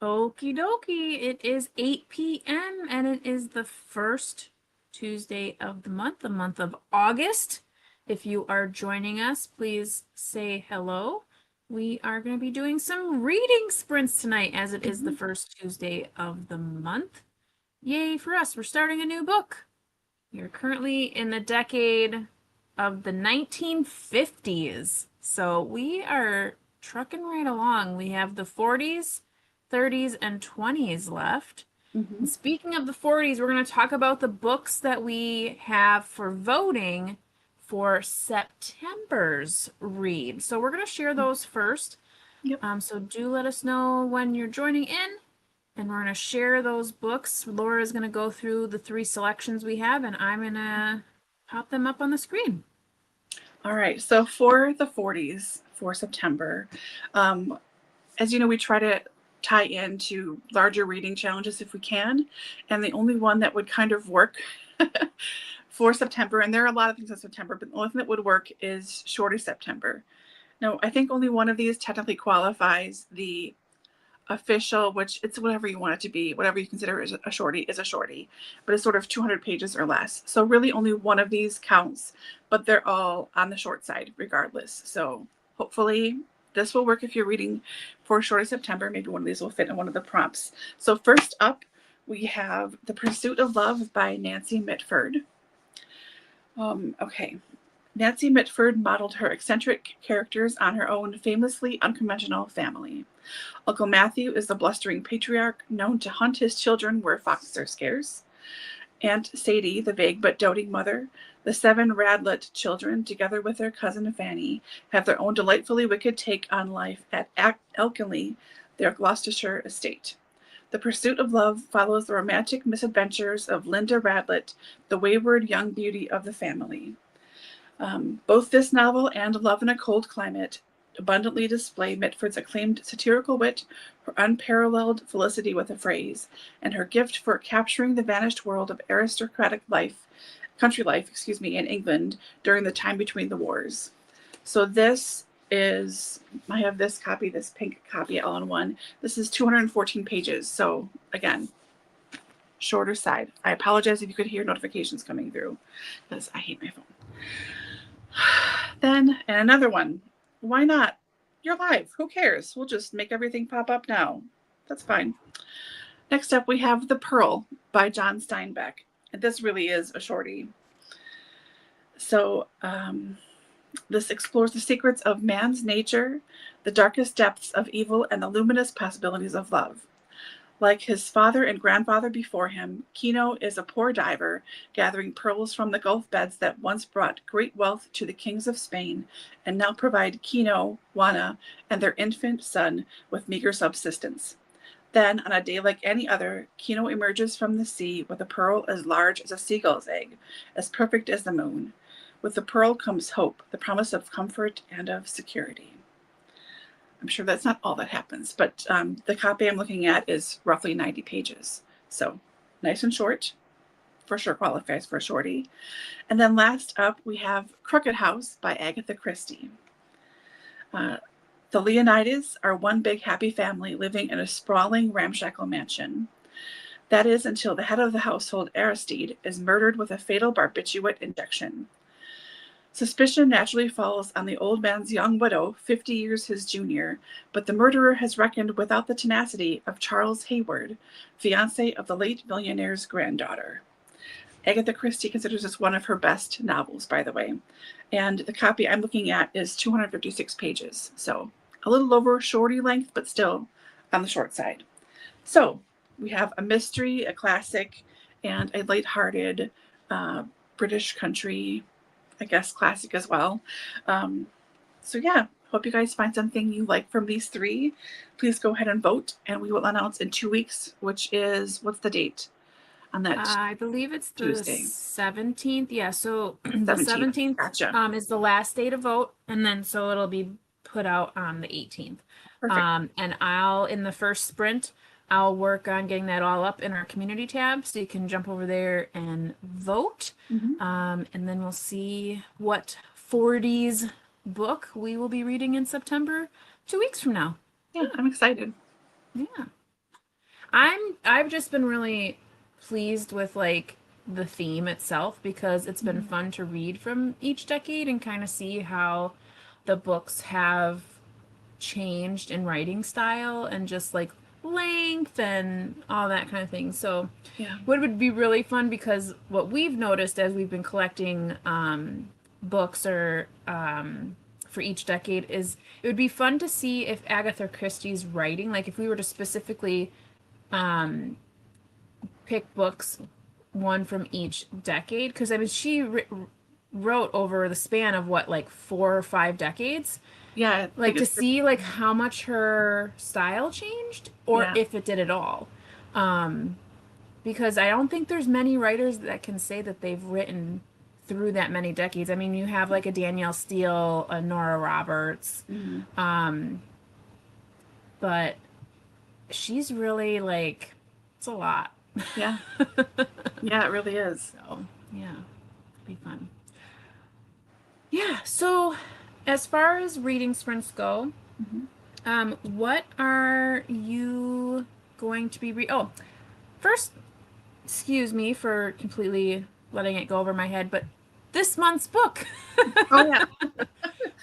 Okie dokie. It is 8 p.m. and it is the first Tuesday of the month of August. If you are joining us, please say hello. We are going to be doing some reading sprints tonight as it is the first Tuesday of the month. Yay for us. We're starting a new book. You're currently in the decade of the 1950s. So we are trucking right along. We have the 40s, 30s, and 20s left. And speaking of the 40s, we're going to talk about the books that we have for voting for September's read. So we're going to share those first. Yep. So do let us know when you're joining in. And we're going to share those books. Laura is going to go through the 3 selections we have, and I'm going to pop them up on the screen. All right. So for the 40s for September, as you know, we try to tie into larger reading challenges if we can. And the only one that would kind of work for September, and there are a lot of things in September, but the only thing that would work is Shorter September. Now, I think only one of these technically qualifies. The official, which it's whatever you want it to be, whatever you consider is a shorty, but it's sort of 200 pages or less. So really only one of these counts, but they're all on the short side regardless. So hopefully this will work if you're reading for Shorter September. Maybe one of these will fit in one of the prompts. So first up, we have The Pursuit of Love by Nancy Mitford. Okay. Nancy Mitford modeled her eccentric characters on her own famously unconventional family. Uncle Matthew is the blustering patriarch known to hunt his children where foxes are scarce. Aunt Sadie, the vague but doting mother, the 7 Radlett children, together with their cousin Fanny, have their own delightfully wicked take on life at Elkinley, their Gloucestershire estate. The Pursuit of Love follows the romantic misadventures of Linda Radlett, the wayward young beauty of the family. Both this novel and Love in a Cold Climate abundantly display Mitford's acclaimed satirical wit, her unparalleled felicity with a phrase, and her gift for capturing the vanished world of aristocratic life, country life, in England during the time between the wars. So this is, I have this copy, this pink copy all in one. This is 214 pages. So again, shorter side. I apologize if you could hear notifications coming through because I hate my phone. Then, and another one. Why not? You're live. Who cares? We'll just make everything pop up now. That's fine. Next up, we have The Pearl by John Steinbeck. And this really is a shorty. So, this explores the secrets of man's nature, the darkest depths of evil, and the luminous possibilities of love. Like his father and grandfather before him, Kino is a poor diver, gathering pearls from the Gulf beds that once brought great wealth to the kings of Spain, and now provide Kino, Juana, and their infant son with meager subsistence. Then, on a day like any other, Kino emerges from the sea with a pearl as large as a seagull's egg, as perfect as the moon. With the pearl comes hope, the promise of comfort and of security. I'm sure that's not all that happens, but the copy I'm looking at is roughly 90 pages. So nice and short, for sure qualifies for a shorty. And then last up, we have Crooked House by Agatha Christie. The Leonidas are one big happy family living in a sprawling ramshackle mansion. That is until the head of the household, Aristide, is murdered with a fatal barbiturate injection. Suspicion naturally falls on the old man's young widow, 50 years his junior, but the murderer has reckoned without the tenacity of Charles Hayward, fiancé of the late millionaire's granddaughter. Agatha Christie considers this one of her best novels, by the way, and the copy I'm looking at is 256 pages, so a little over shorty length, but still on the short side. So we have a mystery, a classic, and a lighthearted British country, I guess, classic as well. So yeah, hope you guys find something you like from these 3. Please go ahead and vote, and we will announce in 2 weeks, which is, what's the date on that? I believe it's Tuesday. the 17th. Yeah, so the 17th. 17th Gotcha. is the last day to vote, and then so it'll be put out on the 18th. Perfect. And in the first sprint, I'll work on getting that all up in our community tab, so you can jump over there and vote. And then we'll see what 40s book we will be reading in September 2 weeks from now. Yeah, I'm excited. Yeah. I've just been really pleased with like the theme itself because it's been Mhm. fun to read from each decade and kind of see how the books have changed in writing style and just like length and all that kind of thing. So Yeah. what would be really fun because what we've noticed as we've been collecting books or for each decade is it would be fun to see if Agatha Christie's writing, like if we were to specifically um, pick books one from each decade, because I mean wrote over the span of what like 4 or 5 decades, Yeah, I like think to it's see like how much her style changed or yeah. if it did at all. Um, because I don't think there's many writers that can say that they've written through that many decades. I mean, you have like a Danielle Steele, a Nora Roberts, Mhm. um, but she's really like it's a lot. Yeah. Yeah, it really is. So yeah, it'll be fun. Yeah. So as far as reading sprints go, Mhm. what are you going to be Oh, first, excuse me for completely letting it go over my head, but this month's book. Oh yeah,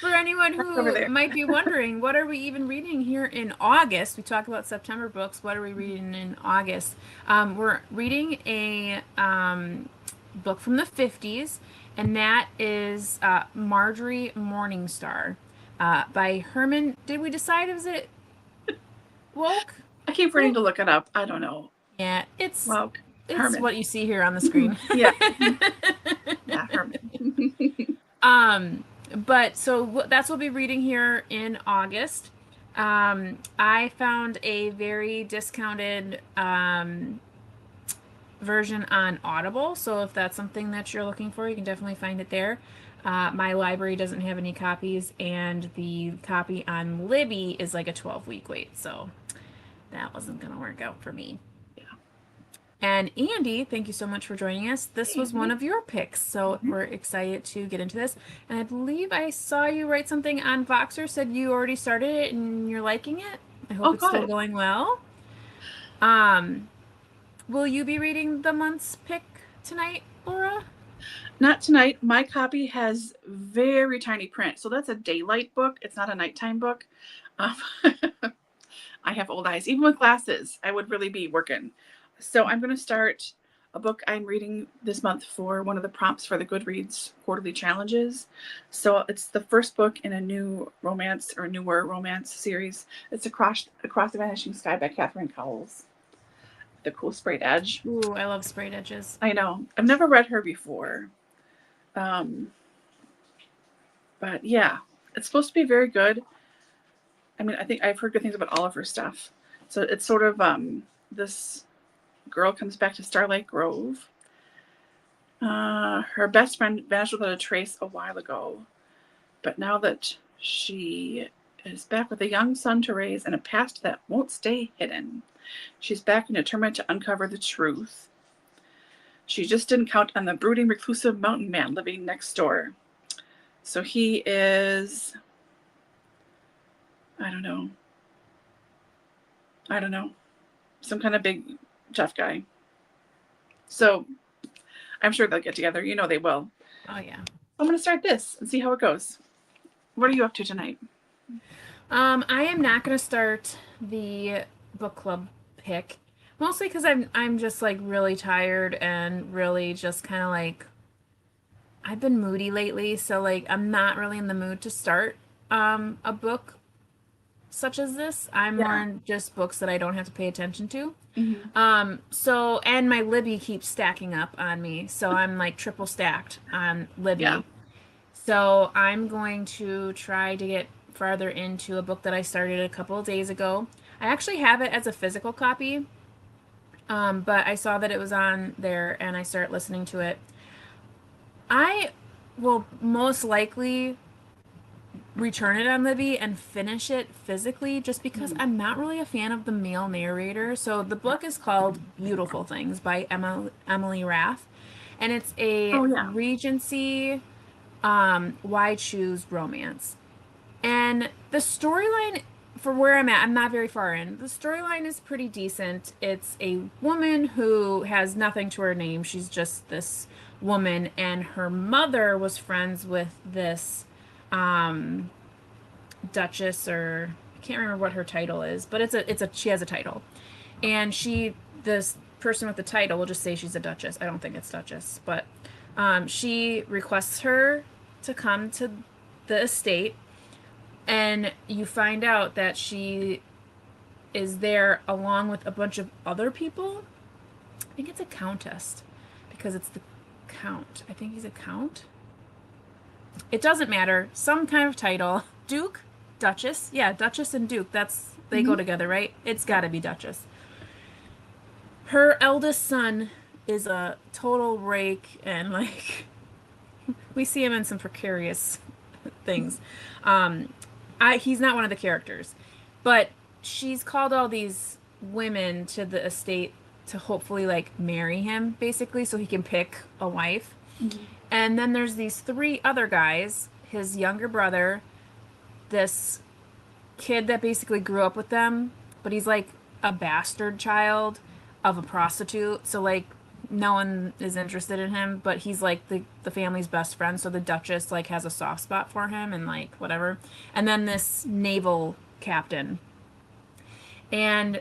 For anyone that's over who there. might be wondering, what are we even reading here in August? We talk about September books. What are we reading in August? We're reading a book from the 50s, and that is Marjorie Morningstar by Herman. Did we decide is it Woke? I keep forgetting to Woke? look it up. I don't know. Yeah, it's Well, it's Herman. what you see here on the screen. Yeah. Mhm. Yeah, Herman. Um, but so that's what we'll be reading here in August. I found a very discounted version on Audible, so if that's something that you're looking for, you can definitely find it there. My library doesn't have any copies, and the copy on Libby is like a 12-week wait, so that wasn't going to work out for me. Yeah. And Andy, thank you so much for joining us. This Hey, was one Anthony. of your picks, so Mhm. we're excited to get into this. And I believe I saw you write something on Voxer, said you already started it and you're liking it. I hope Oh, it's still good. going well. Um, will you be reading the month's pick tonight, Laura? Not tonight. My copy has very tiny print, so that's a daylight book. It's not a nighttime book. Um, I have old eyes. Even with glasses, I would really be working. So I'm going to start a book I'm reading this month for one of the prompts for the Goodreads quarterly challenges. So it's the first book in a new romance or newer romance series. It's Across the Vanishing Sky by Catherine Cowles. The cool sprayed edge. Ooh, I love sprayed edges. I know. I've never read her before. Um, but yeah, it's supposed to be very good. I mean, I think I've heard good things about all of her stuff. So it's sort of this girl comes back to Starlight Grove. Her best friend vanished without a trace a while ago, but now that she is back with a young son to raise and a past that won't stay hidden, she's back and determined to uncover the truth. She just didn't count on the brooding, reclusive mountain man living next door. So he is, I don't know, I don't know, some kind of big tough guy. So I'm sure they'll get together. You know they will. Oh yeah. I'm going to start this and see how it goes. What are you up to tonight? I am not gonna start the book club pick, mostly because I'm just like really tired and really just kind of like I've been moody lately, so like I'm not really in the mood to start a book such as this. I'm more Yeah. in just books that I don't have to pay attention to. Mm-hmm. So and my Libby keeps stacking up on me, so I'm like triple stacked on Yeah. Libby. So I'm going to try to get farther into a book that I started a couple of days ago. I actually have it as a physical copy, but I saw that it was on there and I started listening to it. I will most likely return it on Libby and finish it physically just because Mm-hmm. I'm not really a fan of the male narrator. So the book is called Beautiful Things by Emily Rath, and it's a Oh yeah. Regency why choose romance. And the storyline for where I'm at, I'm not very far in. The storyline is pretty decent. It's a woman who has nothing to her name. She's just this woman, and her mother was friends with this um, duchess, or I can't remember what her title is, but she has a title, and this person with the title, we'll just say she's a duchess. I don't think it's duchess, but she requests her to come to the estate, and you find out that she is there along with a bunch of other people. I think it's a countess because it's the count. I think he's a count. It doesn't matter. Some kind of title. Duke? Duchess? Yeah, Duchess and Duke. They go together, right? It's got to be Duchess. Her eldest son is a total rake, and like we see him in some precarious things. He's not one of the characters, but she's called all these women to the estate to hopefully like marry him, basically, so he can pick a wife. Mm-hmm. And then there's these three other guys, his younger brother, this kid that basically grew up with them, but he's like a bastard child of a prostitute, so like no one is interested in him, but he's like the family's best friend, so the Duchess like has a soft spot for him and like whatever. And then this naval captain. And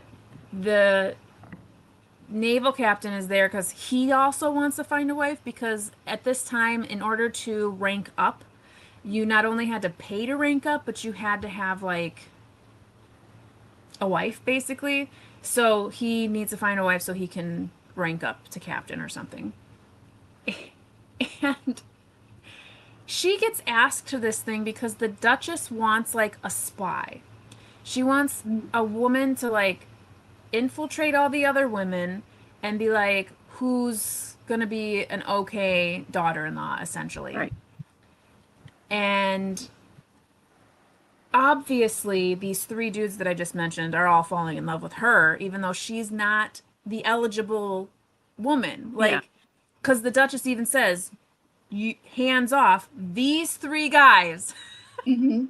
the naval captain is there because he also wants to find a wife, because at this time, in order to rank up, you not only had to pay to rank up, but you had to have like a wife, basically. So he needs to find a wife so he can rank up to captain or something. And she gets asked to this thing because the Duchess wants like a spy. She wants a woman to like infiltrate all the other women and be like, who's gonna be an okay daughter-in-law, essentially. Right. And obviously, these three dudes that I just mentioned are all falling in love with her, even though she's not the eligible woman. Like, because the Duchess even says, "You hands off these three guys." Mm-hmm.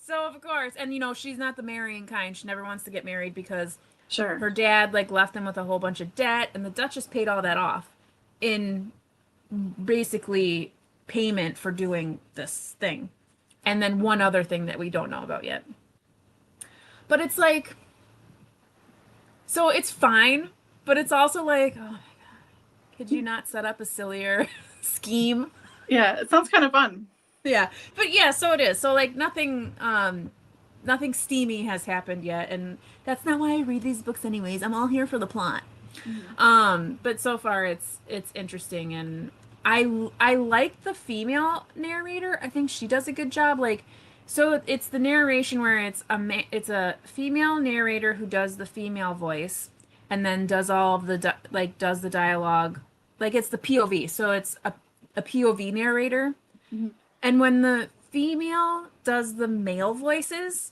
So of course, and you know, she's not the marrying kind. She never wants to get married because Sure. her dad like left them with a whole bunch of debt, and the Duchess paid all that off in basically payment for doing this thing. And then one other thing that we don't know about yet. But it's like, so it's fine, but it's also like, oh my God, could you not set up a sillier scheme? Yeah, it sounds kind of fun. Yeah, but yeah, so it is. So like nothing steamy has happened yet, and that's not why I read these books anyways. I'm all here for the plot. Mm-hmm. But so far it's interesting, and I like the female narrator. I think she does a good job. Like, so it's the narration where it's a female narrator who does the female voice, and then does all of the does the dialogue. Like, it's the POV, so it's a POV narrator. Mm-hmm. And when the female does the male voices,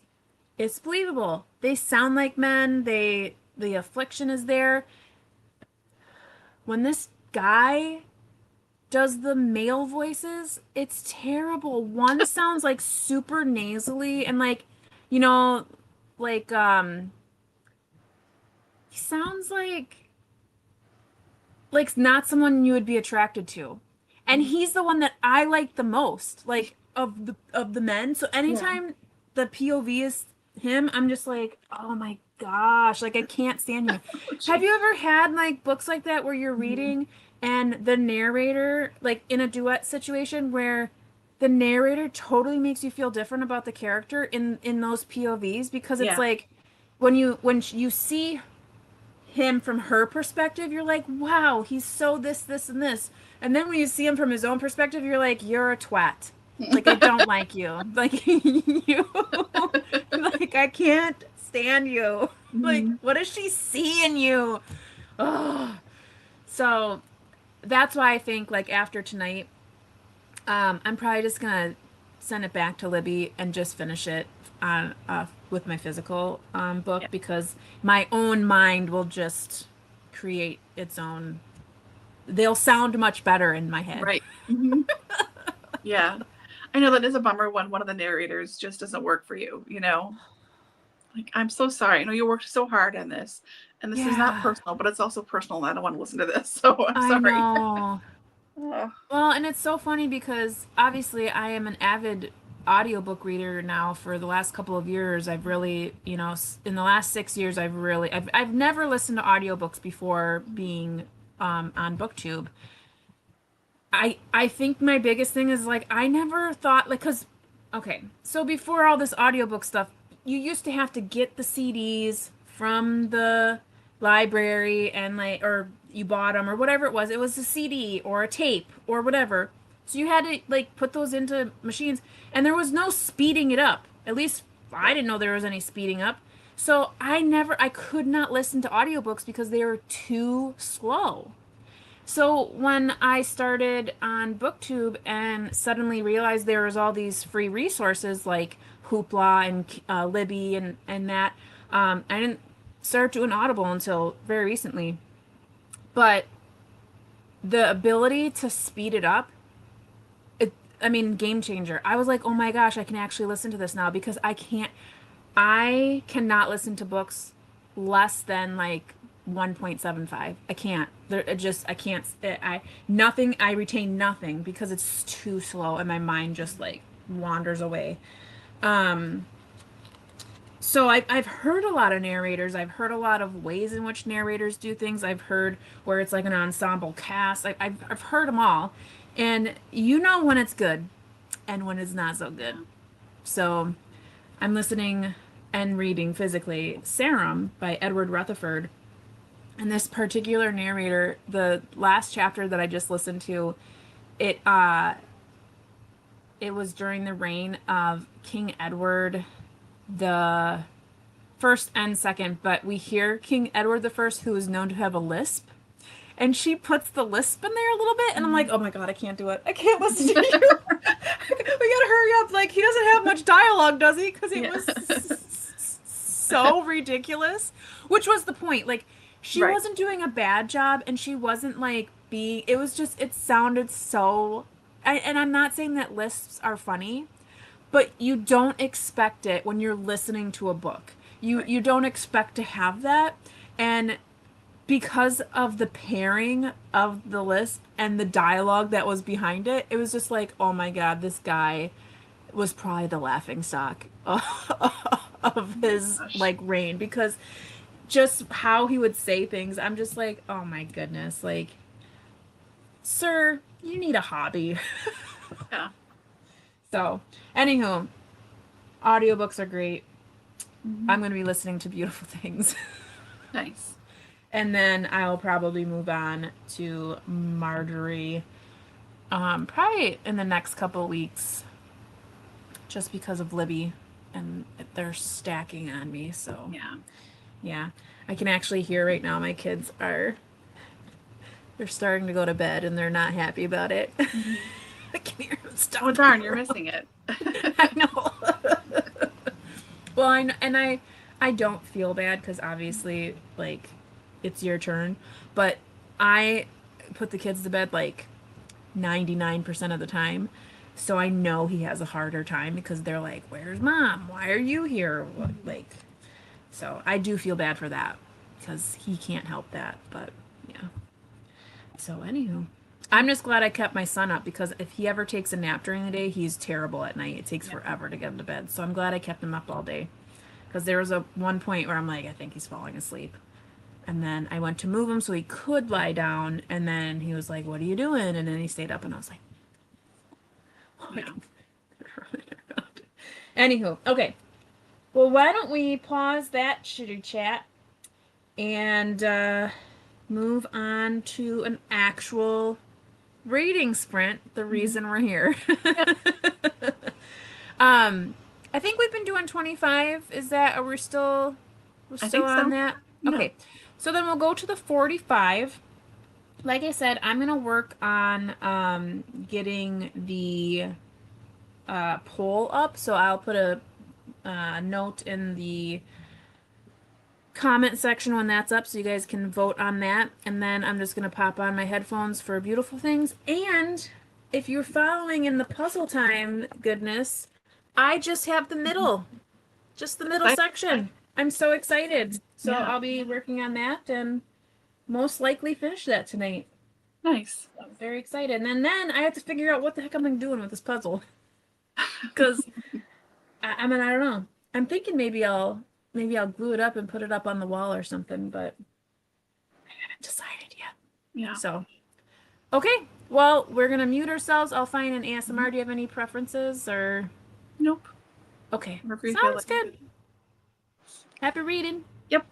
it's believable. They sound like men. The affliction is there. When this guy does the male voices, it's terrible. One sounds like super nasally and like, you know, like he sounds like not someone you would be attracted to. And he's the one that I like the most, like of the men. So anytime the POV is him, I'm just like, oh my gosh, like I can't stand him. Have you ever had like books like that where you're reading and the narrator, like in a duet situation where the narrator totally makes you feel different about the character in those POVs, because it's like when you see him from her perspective, you're like, wow, he's so this, and this. And then when you see him from his own perspective, you're like, you're a twat. Like, I don't like you. Like, like, I can't stand you. Like, what does she see in you? Oh. So that's why I think, like, after tonight, I'm probably just going to send it back to Libby and just finish it on with my physical book, because my own mind will just create its own. They'll sound much better in my head. Right. Mm-hmm. Yeah. I know that is a bummer when one of the narrators just doesn't work for you, you know? Like, I'm so sorry. I know you worked so hard on this, and this is not Yeah, personal, but it's also personal. And I don't want to listen to this, so I'm I sorry. know. Oh, Well, and it's so funny because obviously I am an avid audiobook reader now for the last couple of years. I've really, in the last 6 years, I've never listened to audiobooks before being on BookTube. I think my biggest thing is like I never thought like cuz okay, so before all this audiobook stuff, you used to have to get the CDs from the library and like or you bought them or whatever it was. It was a CD or a tape or whatever. So you had to like put those into machines and there was no speeding it up. At least I right. didn't know there was any speeding up. So I could not listen to audiobooks because they were too slow. So when I started on BookTube and suddenly realized there was all these free resources like Hoopla and Libby and that, I didn't start doing Audible until very recently. But the ability to speed it up, I mean, game changer. I was like, oh my gosh, I can actually listen to this now because I cannot listen to books less than like 1.75. I can't. I can't. Nothing, I retain nothing because it's too slow and my mind just like wanders away. Um, so I've heard a lot of narrators. I've heard a lot of ways in which narrators do things. I've heard where it's like an ensemble cast. I've heard them all. And you know when it's good and when it's not so good. Yeah. So I'm listening and reading physically Sarum by Edward Rutherford. And this particular narrator, the last chapter that I just listened to, it uh it was during the reign of King Edward the first and second, but we hear King Edward the first, who is known to have a lisp. And she puts the lisp in there a little bit, and I'm like, Mhm. oh my God, I can't do it. I can't listen to you. We gotta hurry up. Like, he doesn't have much dialogue, does he? Because it Yeah. was so ridiculous. Which was the point. Like, she Right. wasn't doing a bad job, and she wasn't like being. It was just, it sounded so. And I'm not saying that lisps are funny, but you don't expect it when you're listening to a book. Right. You don't expect to have that. And because of the pairing of the list and the dialogue that was behind it, it was just like, oh my God, this guy was probably the laughing stock of Oh my his gosh. like reign because just how he would say things, I'm just like, oh my goodness, like, sir, you need a hobby. Yeah. So, anywho, audiobooks are great. Mhm. I'm going to be listening to beautiful things. Nice. And then I'll probably move on to Marjorie probably in the next couple of weeks, just because of Libby and they're stacking on me. So, Yeah. yeah, I can actually hear right now my kids they're starting to go to bed and they're not happy about it. Mhm. I can hear them Well, stomping darn, you're around. missing it. I know. Well, I don't feel bad because obviously, like, it's your turn, but I put the kids to bed like 99% of the time. So I know he has a harder time because they're like, "Where's mom? Why are you here?" Mhm. Like, so I do feel bad for that because he can't help that. But yeah. So anywho, I'm just glad I kept my son up because if he ever takes a nap during the day, he's terrible at night. It takes Yeah. forever to get him to bed. So I'm glad I kept him up all day because there was a one point where I'm like, I think he's falling asleep. And then I went to move him so he could lie down, and then he was like, "What are you doing?" And then he stayed up, and I was like, "Oh my Yeah. God." Anywho, okay. Well, why don't we pause that chitter chat and move on to an actual reading sprint? The Mhm. reason we're here. Yep. um, I think we've been doing 25. Is that? Are we're I still think on so. that? Yeah. Okay. So then we'll go to the 45. Like I said, I'm gonna work on getting the poll up. So I'll put a note in the comment section when that's up so you guys can vote on that. And then I'm just gonna pop on my headphones for beautiful things. And if you're following in the puzzle time goodness, I just have the middle, just the middle Excited? section. I'm so excited. So Yeah. I'll be working on that and most likely finish that tonight. Nice. I'm very excited. And then I have to figure out what the heck I'm doing with this puzzle. Because I mean I don't know. I'm thinking maybe I'll glue it up and put it up on the wall or something, but I haven't decided yet. Yeah. So okay. Well, we're gonna mute ourselves. I'll find an ASMR. Do you have any preferences or Nope. okay. Wherever you feel Sounds like good. it. Happy reading. Yep.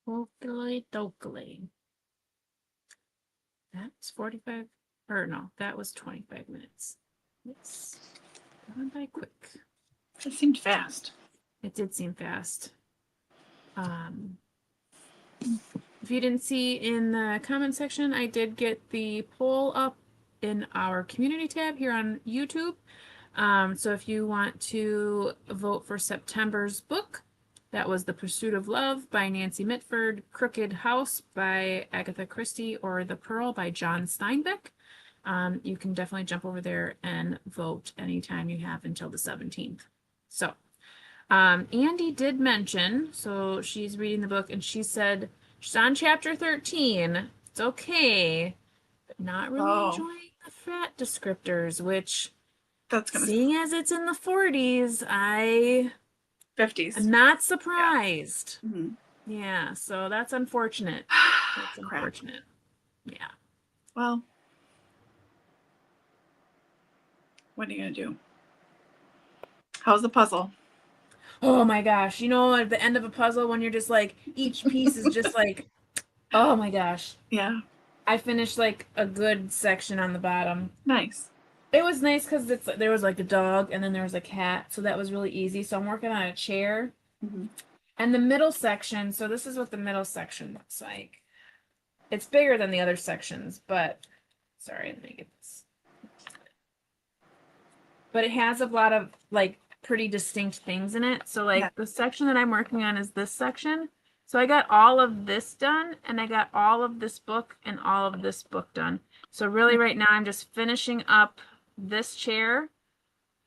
Hopefully, dokily. That was 45, or no, that was 25 minutes. It's gone by quick. It seemed fast. It did seem fast. If you didn't see in the comment section, I did get the poll up in our community tab here on YouTube. So if you want to vote for September's book, that was The Pursuit of Love by Nancy Mitford, Crooked House by Agatha Christie, or The Pearl by John Steinbeck. You can definitely jump over there and vote anytime you have until the 17th. So Andy did mention, so she's reading the book and she said she's on chapter 13. It's okay, but not really enjoying the fat descriptors, which that's gonna seeing as it's in the 40s, I'm 50s. not surprised. Yeah. Mm-hmm. Yeah, so that's unfortunate. That's unfortunate. Yeah. Well, what are you gonna do? How's the puzzle? Oh my gosh. You know, at the end of a puzzle when you're just like, each piece is just like, oh my gosh. Yeah. I finished like a good section on the bottom. Nice. It was nice because there was like a dog and then there was a cat, so that was really easy. So I'm working on a chair. Mm-hmm. And the middle section, so this is what the middle section looks like. It's bigger than the other sections, but sorry, let me get this. But it has a lot of like pretty distinct things in it. So like the section that I'm working on is this section. So I got all of this done and I got all of this book and all of this book done. So really right now I'm just finishing up this chair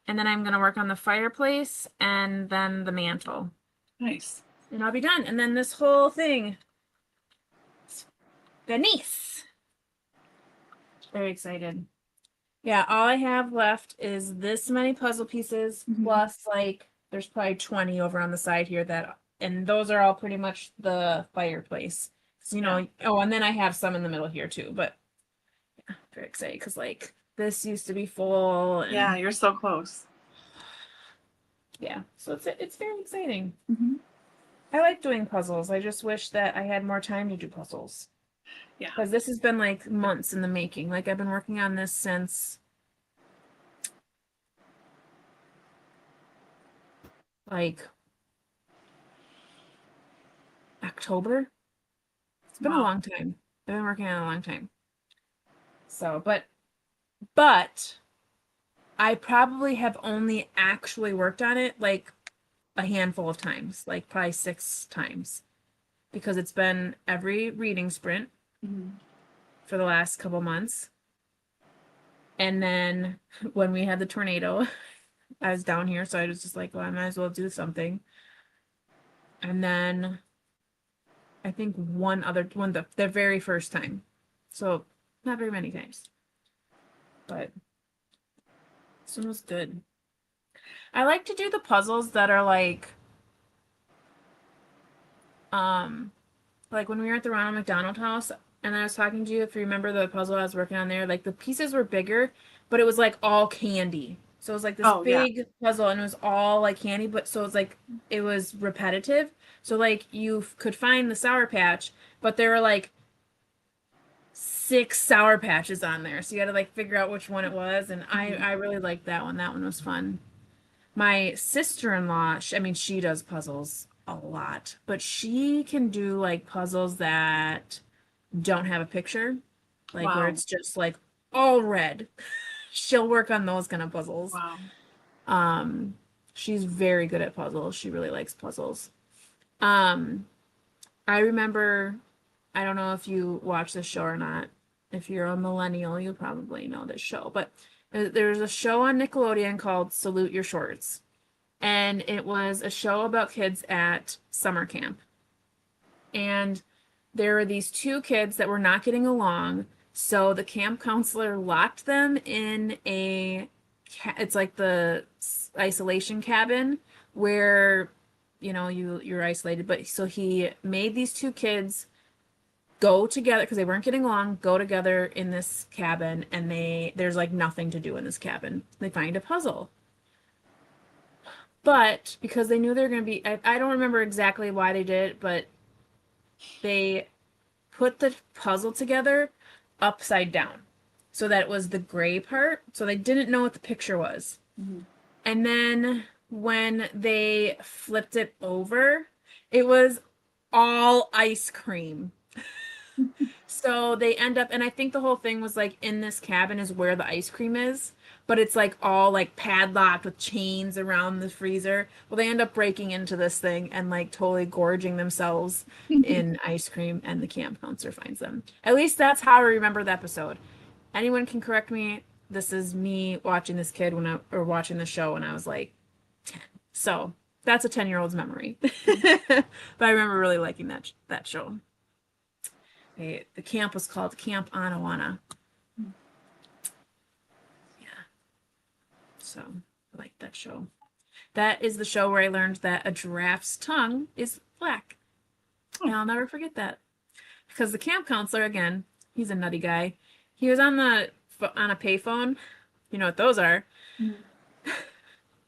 and then I'm going to work on the fireplace and then the mantle. Nice. And I'll be done. And then this whole thing. Denise. Very excited. Yeah, all I have left is this many puzzle pieces, plus like there's probably 20 over on the side here and those are all pretty much the fireplace. So, you know, oh, and then I have some in the middle here too, but yeah, very excited because like this used to be full. And, yeah, you're so close. Yeah, so it's very exciting. Mm-hmm. I like doing puzzles. I just wish that I had more time to do puzzles. Yeah. Because this has been like months in the making. Like I've been working on this since like October. It's been a long time. I've been working on it a long time. So, but I probably have only actually worked on it like a handful of times, like probably 6 times, because it's been every reading sprint for the last couple months. And then when we had the tornado, I was down here, so I was just like, well, I might as well do something. And then I think the very first time. So not very many times. But this one was good. I like to do the puzzles that are like when we were at the Ronald McDonald House and I was talking to you, if you remember the puzzle I was working on there, like the pieces were bigger, but it was like all candy. So it was like this Oh, yeah. big puzzle and it was all like candy, but so it's like it was repetitive. So like you could find the Sour Patch, but there were like 6 Sour Patches on there. So you had to like figure out which one it was. And Mhm. I really liked that one. That one was fun. My sister-in-law, I mean, she does puzzles a lot, but she can do like puzzles that don't have a picture, like where Wow. it's just like all red. She'll work on those kind of puzzles. Wow. Um, she's very good at puzzles. She really likes puzzles. Um, I remember, I don't know if you watch this show or not. If you're a millennial, you probably know this show, but there's a show on Nickelodeon called Salute Your Shorts. And it was a show about kids at summer camp. And there were these two kids that were not getting along, so the camp counselor locked them in it's like the isolation cabin where you're isolated, but so he made these two kids go together because they weren't getting along, go together in this cabin, and there's like nothing to do in this cabin. They find a puzzle. But because they knew they were going to be, I don't remember exactly why they did it, but they put the puzzle together upside down so that it was the gray part. So they didn't know what the picture was. Mhm. And then when they flipped it over, it was all ice cream. So they end up, and I think the whole thing was like in this cabin is where the ice cream is, but it's like all like padlocked with chains around the freezer. Well, they end up breaking into this thing and like totally gorging themselves in ice cream, and the camp counselor finds them. At least that's how I remember the episode. Anyone can correct me. This is me watching this kid or watching the show when I was like 10. So that's a 10-year-old's memory. But I remember really liking that show. The camp was called Camp Anawana. Yeah, so I like that show. That is the show where I learned that a giraffe's tongue is black. And I'll never forget that. Because the camp counselor, again, he's a nutty guy. He was on a payphone, you know what those are, Mhm.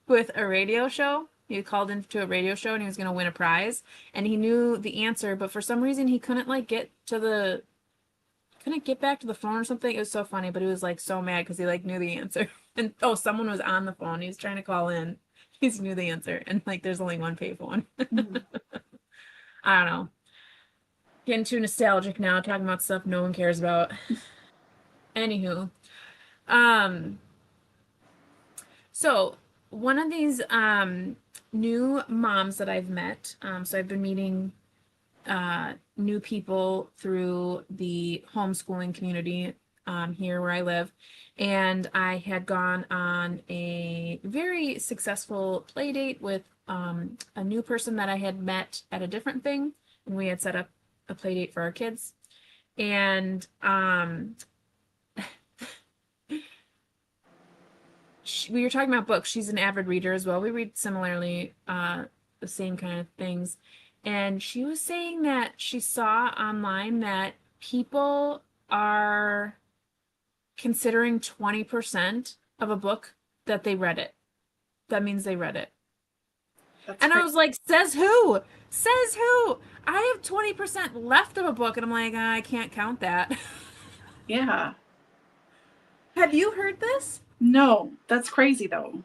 with a radio show. He called into a radio show and he was going to win a prize. And he knew the answer, but for some reason he couldn't like couldn't get back to the phone or something. It was so funny, but he was like so mad because he like knew the answer. And someone was on the phone. He was trying to call in. He knew the answer, and like there's only one payphone. Mhm. I don't know. Getting too nostalgic now, talking about stuff no one cares about. Anywho, um, so one of these new moms that I've met, so I've been meeting new people through the homeschooling community here where I live. And I had gone on a very successful play date with a new person that I had met at a different thing. And we had set up a play date for our kids. And we were talking about books. She's an avid reader as well. We read similarly, the same kind of things. And she was saying that she saw online that people are considering 20% of a book that they read it. That means they read it. That's And I great. was like, says who? Says who? I have 20% left of a book. And I'm like, I can't count that. Yeah. Have you heard this? No, that's crazy though.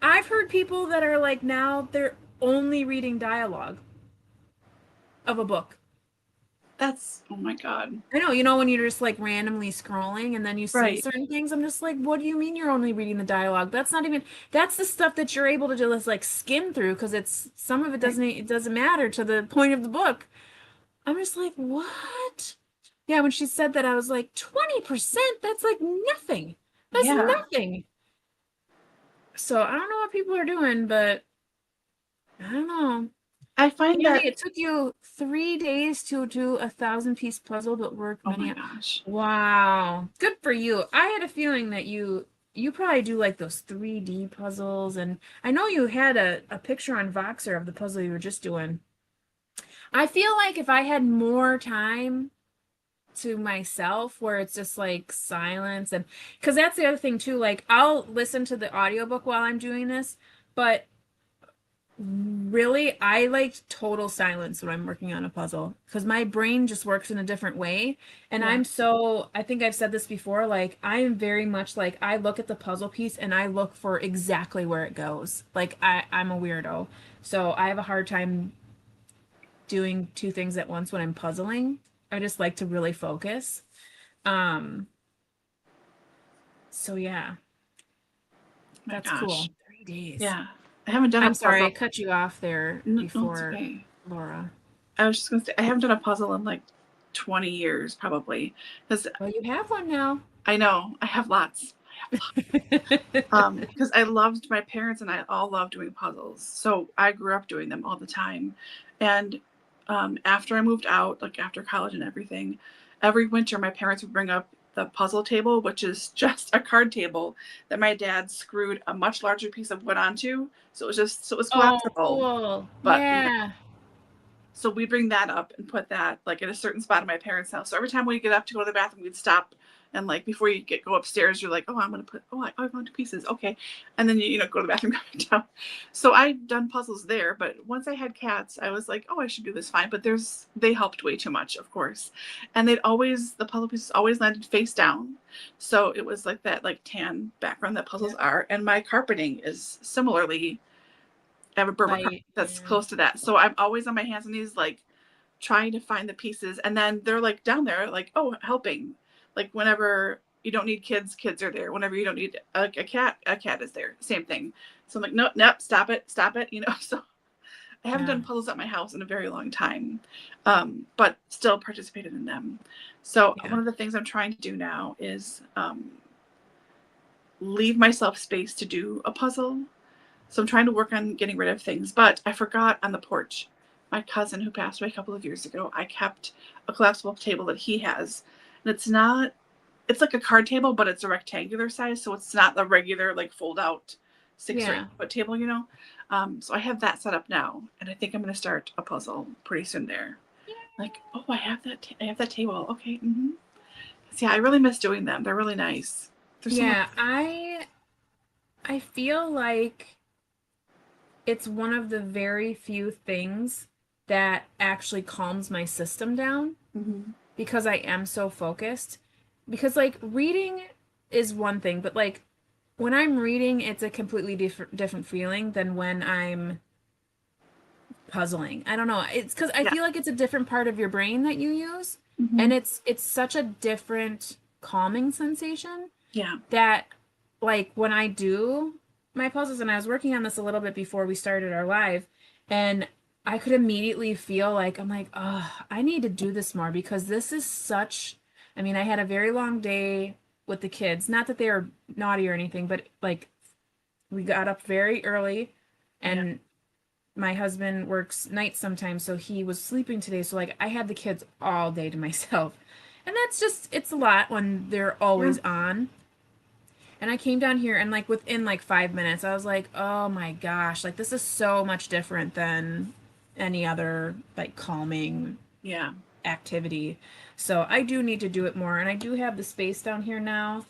I've heard people that are like now they're only reading dialogue of a book. That's, oh my God. I know, when you're just like randomly scrolling and then you see Right. certain things, I'm just like, what do you mean you're only reading the dialogue? That's not even, that's the stuff that you're able to just like skim through because some of it doesn't matter to the point of the book. I'm just like, what? Yeah, when she said that, I was like, 20%? That's like nothing. That's Yeah. nothing. So I don't know what people are doing, but I don't know. I find Andy, that, it took you 3 days to do a 1,000-piece puzzle, but worked oh my many. gosh. Wow, good for you. I had a feeling that you probably do like those 3D puzzles, and I know you had a picture on Voxer of the puzzle you were just doing. I feel like if I had more time, to myself where it's just like silence. And because that's the other thing too, like I'll listen to the audiobook while I'm doing this, but really I like total silence when I'm working on a puzzle because my brain just works in a different way. And Yeah. I think I've said this before, like I am very much like I look at the puzzle piece and I look for exactly where it goes. Like I'm a weirdo, so I have a hard time doing two things at once when I'm puzzling. I just like to really focus. Um, so yeah, My that's cool. gosh. 3 days. Yeah. I haven't done a I'm sorry, I puzzle. cut you off there No, it's before, okay. Laura. I was just gonna say I haven't done a puzzle in like 20 years probably because Well, you have one now. I know I have lots. Because I loved my parents and I all loved doing puzzles, so I grew up doing them all the time. And after I moved out, like after college and everything, every winter my parents would bring up the puzzle table, which is just a card table that my dad screwed a much larger piece of wood onto. So it was Oh, collapsible, cool. but yeah. Yeah. So we bring that up and put that like in a certain spot in my parents' house. So every time we get up to go to the bathroom, we'd stop and like before you go upstairs, you're like, oh, I'm gonna put I want two pieces, okay, and then you go to the bathroom, go back down. So I've done puzzles there, but once I had cats, I was like, oh, I should do this fine. But they helped way too much, of course, and the puzzle pieces always landed face down, so it was like that like tan background that puzzles are, and my carpeting is similarly I have a Berber carpet Like, that's close to that. So I'm always on my hands and knees, like trying to find the pieces. And then they're like down there, like, oh, helping. Like whenever you don't need kids, kids are there. Whenever you don't need a cat is there. Same thing. So I'm like, no, nope, stop it. So I haven't yeah. done puzzles at my house in a very long time, but still participated in them. So Yeah. one of the things I'm trying to do now is leave myself space to do a puzzle. So I'm trying to work on getting rid of things, but I forgot on the porch. My cousin who passed away a couple of years ago, I kept a collapsible table that he has. And it's like a card table, but it's a rectangular size. So it's not the regular like fold out 6 or 8 foot table. So I have that set up now. And I think I'm going to start a puzzle pretty soon there. Like, oh, I have I have that table. Okay. Mm-hmm. So yeah, I really miss doing them. They're really nice. They're so much. Yeah, I feel like it's one of the very few things that actually calms my system down Mm-hmm. because I am so focused. Because like reading is one thing, but like when I'm reading, it's a completely different feeling than when I'm puzzling. I don't know. It's because I Yeah. feel like it's a different part of your brain that you use, Mm-hmm. and it's such a different calming sensation Yeah. that like when I do my puzzles, and I was working on this a little bit before we started our live, and I could immediately feel like I'm like, oh, I need to do this more because this is such. I mean, I had a very long day with the kids. Not that they were naughty or anything, but like we got up very early, Yeah. and my husband works nights sometimes, so he was sleeping today. So like I had the kids all day to myself. And that's just it's a lot when they're Yeah. always on. And I came down here and like within like 5 minutes, I was like, oh my gosh, like this is so much different than any other like calming Yeah. activity. So I do need to do it more. And I do have the space down here now.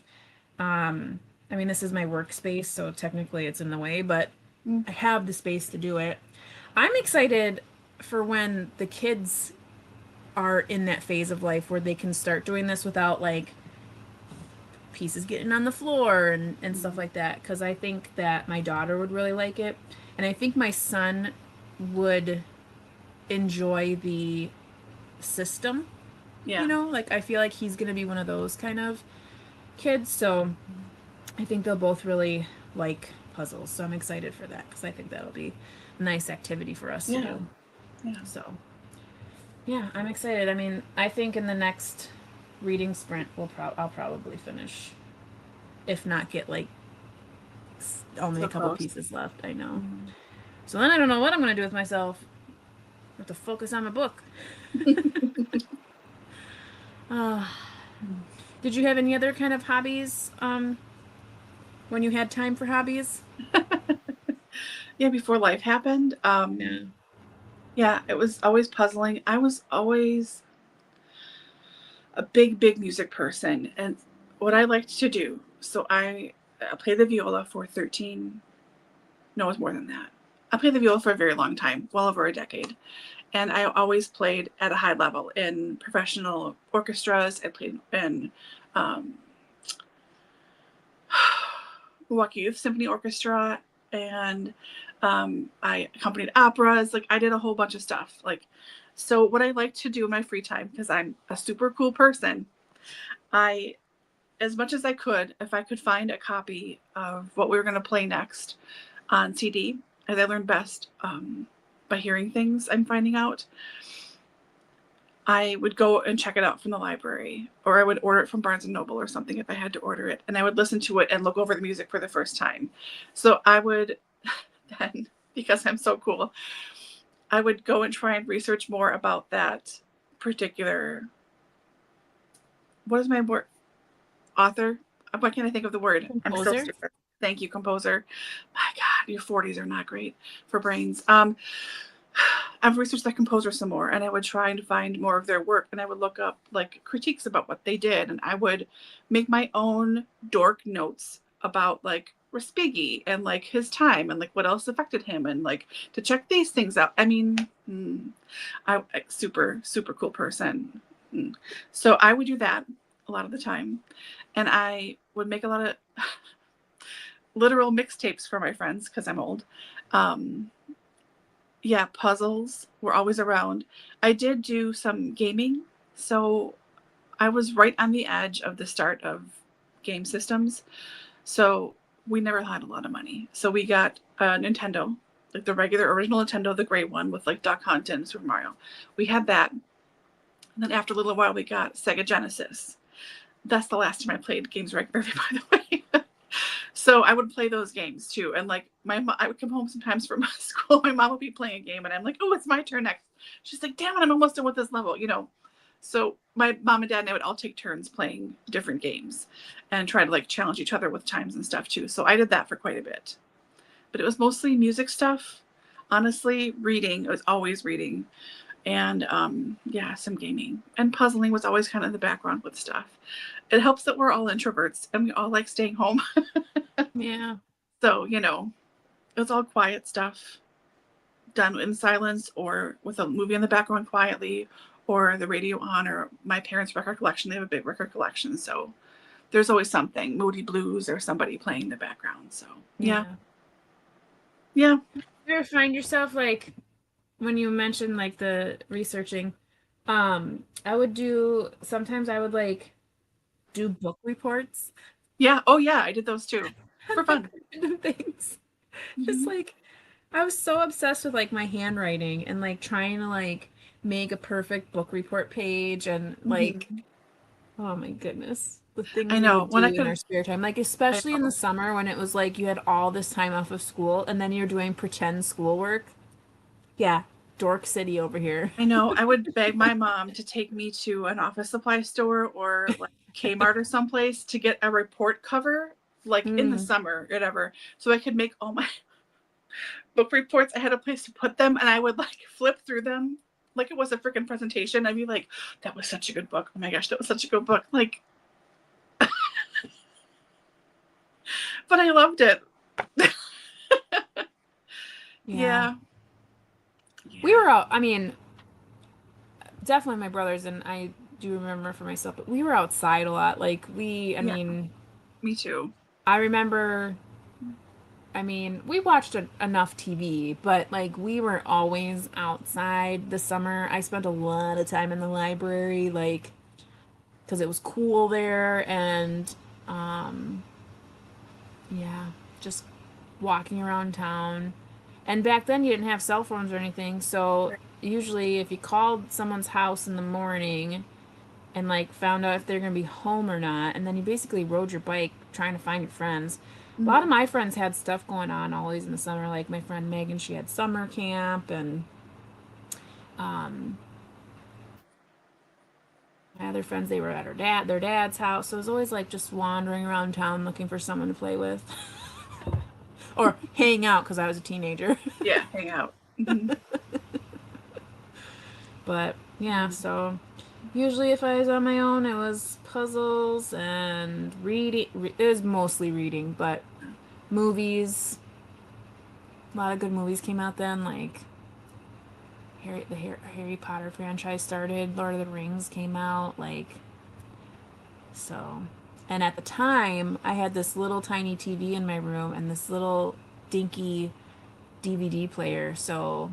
I mean, this is my workspace, so technically it's in the way, but Mm. I have the space to do it. I'm excited for when the kids are in that phase of life where they can start doing this without like pieces getting on the floor and stuff like that. Because I think that my daughter would really like it. And I think my son would enjoy the system. Yeah. Like I feel like he's going to be one of those kind of kids. So I think they'll both really like puzzles. So I'm excited for that because I think that'll be a nice activity for us to Yeah. do. Yeah. So yeah, I'm excited. I mean, I think in the next reading sprint, I'll probably finish, if not get like only So a couple close. pieces left. I know. Mm. So then I don't know what I'm gonna do with myself. I have to focus on my book. uh, did you have any other kind of hobbies? When you had time for hobbies? Yeah, before life happened. Yeah, it was always puzzling. I was always a big music person. And what I liked to do, so I played the viola for 13, no, it was more than that. I played the viola for a very long time, well over a decade. And I always played at a high level in professional orchestras. I played in um, Milwaukee Youth Symphony Orchestra, and I accompanied operas. Like I did a whole bunch of stuff. Like, so what I like to do in my free time, because I'm a super cool person, I, as much as I could, if I could find a copy of what we were going to play next on CD, as I learned best by hearing things I'm finding out, I would go and check it out from the library, or I would order it from Barnes and Noble or something if I had to order it, and I would listen to it and look over the music for the first time. So I would then, because I'm so cool, I would go and try and research more about that particular, what is my word? Author? Why can't I think of the word? I'm so Composer? stupid. Thank you, composer. My God, your 40s are not great for brains. I've researched that composer some more, and I would try and find more of their work, and I would look up like critiques about what they did, and I would make my own dork notes about like Respighi and like his time and like what else affected him, and like to check these things out. I mean, I super cool person. So I would do that a lot of the time, and I would make a lot of literal mixtapes for my friends because I'm old. Yeah, puzzles were always around. I did do some gaming, so I was right on the edge of the start of game systems. So we never had a lot of money. So we got a Nintendo, like the regular original Nintendo, the gray one with like Duck Hunt and Super Mario. We had that. And then after a little while, we got Sega Genesis. That's the last time I played games regularly, by the way. So I would play those games too. And like I would come home sometimes from school. My mom would be playing a game and I'm like, oh, it's my turn next. She's like, damn it, I'm almost done with this level, you know? So my mom and dad and I would all take turns playing different games and try to like challenge each other with times and stuff too. So I did that for quite a bit. But it was mostly music stuff. Honestly, reading, it was always reading. And yeah, some gaming. And puzzling was always kind of in the background with stuff. It helps that we're all introverts and we all like staying home. Yeah. So, you know, it was all quiet stuff done in silence or with a movie in the background quietly or the radio on or my parents' record collection. They have a big record collection. So there's always something, Moody Blues or somebody playing in the background. So, yeah. Yeah. You ever find yourself like when you mentioned like the researching, I would do sometimes I would like do book reports Yeah. Oh, yeah. I did those too for like fun. random things. Just Mhm. like I was so obsessed with like my handwriting and like trying to like make a perfect book report page and like Mhm. oh my goodness. The things I we know. would When I do in our could, spare time. Like I especially in the know. summer when it was like you had all this time off of school and then you're doing pretend schoolwork. Yeah, dork city over here. I know. I would beg my mom to take me to an office supply store or like Kmart or someplace to get a report cover, like in the Mm. summer, whatever, so I could make all my book reports. I had a place to put them, and I would like flip through them like it was a freaking presentation. I'd be like, "That was such a good book. Oh my gosh, that was such a good book!" Like, but I loved it. Yeah. Yeah, We yeah, were out, I mean, definitely my brothers and I do remember for myself, but we were outside a lot. Like I yeah. mean, Me too. I remember I mean, we watched enough TV, but like we were always outside the summer. I spent a lot of time in the library, like because it was cool there, and um, yeah, just walking around town. And back then you didn't have cell phones or anything, so usually if you called someone's house in the morning and like found out if they're gonna be home or not, and then you basically rode your bike trying to find your friends. A lot of Mhm. my friends had stuff going on always in the summer. Like my friend Megan, she had summer camp, and um, my other friends they were at their dad's house. So it was always like just wandering around town looking for someone to play with or hang out because I was a teenager. Yeah, hang out. Mhm. But yeah, so Usually, if I was on my own, it was puzzles and reading. It was mostly reading, but movies. A lot of good movies came out then, like Harry Potter franchise started. Lord of the Rings came out, like so. And at the time, I had this little tiny TV in my room and this little dinky DVD player. So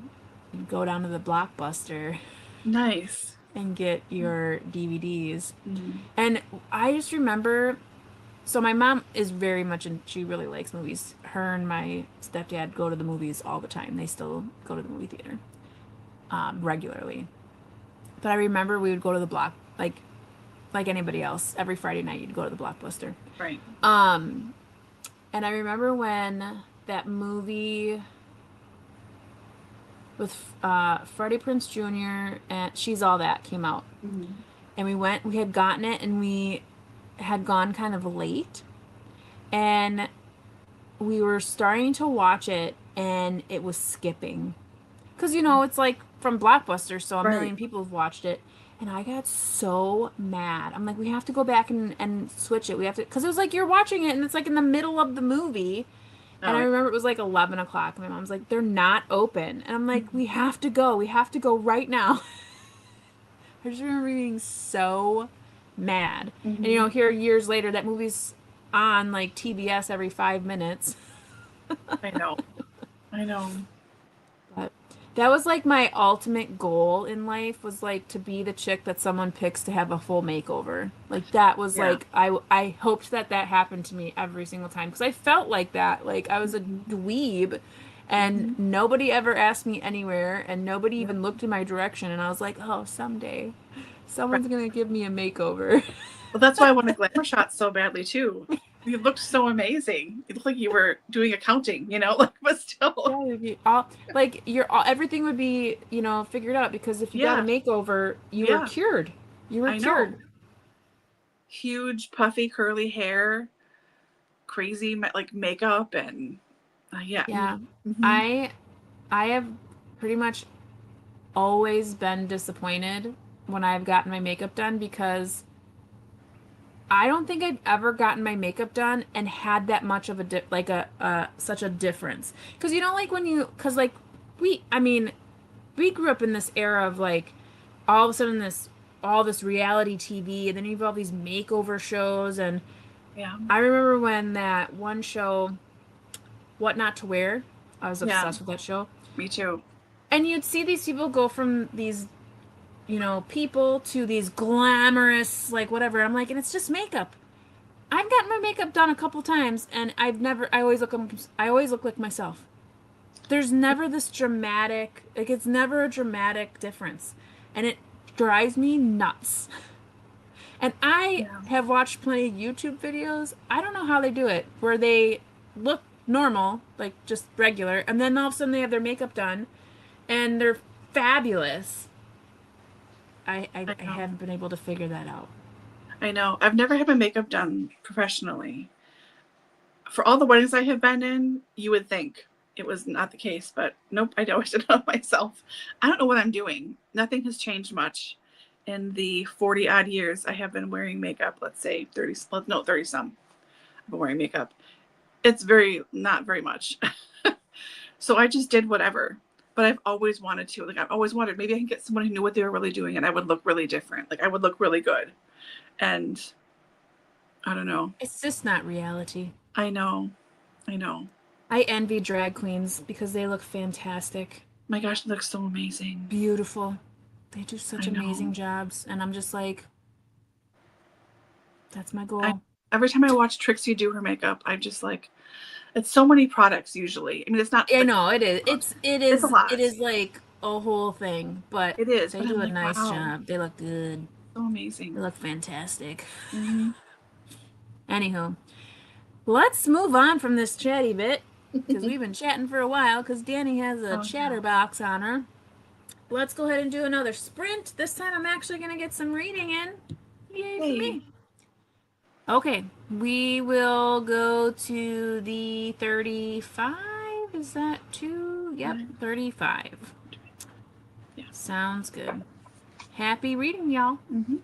you go down to the Blockbuster Nice. and get your DVDs. Mm. And I just remember, so my mom is very much in, she really likes movies. Her and my stepdad go to the movies all the time. They still go to the movie theater regularly. But I remember we would go to the like anybody else. Every Friday night you'd go to the Blockbuster. Right. Um, and I remember when that movie with Freddie Prinze Jr. and She's All That came out. Mm. And we had gotten it and we had gone kind of late. And we were starting to watch it and it was skipping. Because, it's like from Blockbuster, so a Right. million people have watched it. And I got so mad. I'm like, we have to go back and switch it. We have to, because it was like you're watching it and it's like in the middle of the movie. And I Oh, remember it was like 11 o'clock. My mom's like, they're not open. And I'm like, mm-hmm. we have to go. We have to go right now. I just remember being so mad. And, Mm-hmm. here years later, that movie's on like TBS every 5 minutes. I know. I know. But that was like my ultimate goal in life was like to be the chick that someone picks to have a full makeover. Like that was Yeah. like I hoped that happened to me every single time because I felt like that. Like I was a Mm-hmm. dweeb and Mm-hmm. nobody ever asked me anywhere and nobody Yeah. even looked in my direction and I was like, "Oh, someday Right. someone's going to give me a makeover." Well, that's why I want a glamour shot so badly too. You looked so amazing. You looked like you were doing accounting, like, but still. Yeah, it'd be all like everything would be, figured out because if you got a Yeah. makeover, you were Yeah. cured. You were I know. cured. Huge, puffy, curly hair, crazy, like makeup, and yeah. Yeah. Mm-hmm. I I have pretty much always been disappointed when I've gotten my makeup done because I don't think I've ever gotten my makeup done and had that much of a like a such a difference. Because like when because like I mean, we grew up in this era of like all of a sudden all this reality TV and then you have all these makeover shows and Yeah. I remember when that one show, What Not to Wear, I was Yeah. obsessed with that show. Me too. And you'd see these people go from these, people to these glamorous, like whatever. I'm like, and it's just makeup. I've gotten my makeup done a couple times, and I always look like myself. There's never this dramatic, like it's never a dramatic difference, and it drives me nuts. And I Yeah. have watched plenty of YouTube videos. I don't know how they do it, where they look normal, like just regular, and then all of a sudden they have their makeup done, and they're fabulous. I I know. haven't been able to figure that out. I know. I've never had my makeup done professionally. For all the weddings I have been in, you would think it was not the case, but nope, I always did it on myself. I don't know what I'm doing. Nothing has changed much in the 40 odd years I have been wearing makeup. Let's say 30, no, 30 some. I've been wearing makeup. It's not very much. So I just did whatever. But I've always wanted to. Like, I've always wanted, maybe I can get someone who knew what they were really doing and I would look really different. Like, I would look really good. And I don't know. It's just not reality. I know. I know. I envy drag queens because they look fantastic, My gosh, it looks so amazing. beautiful. They do I such amazing know. jobs, and I'm just like, that's my I goal. every time I watch Trixie do her makeup, I'm just like, it's so many products usually. I mean, it's not I like know it is. it's a It lot. is like a whole thing, but It is, they but do I'm a like, nice wow, job. They look good. so They amazing. look fantastic. Hmm. Anywho, let's move on from this chatty bit because we've been chatting for a while because Danny has a Oh yeah. chatterbox on her. Let's go ahead and do another sprint. This time I'm actually going to get some reading in. Yay for Hey. me. Okay, we will go to the 35. Is that two? Yep, 35. Yeah. Sounds good. Happy reading, y'all. Mm-hmm.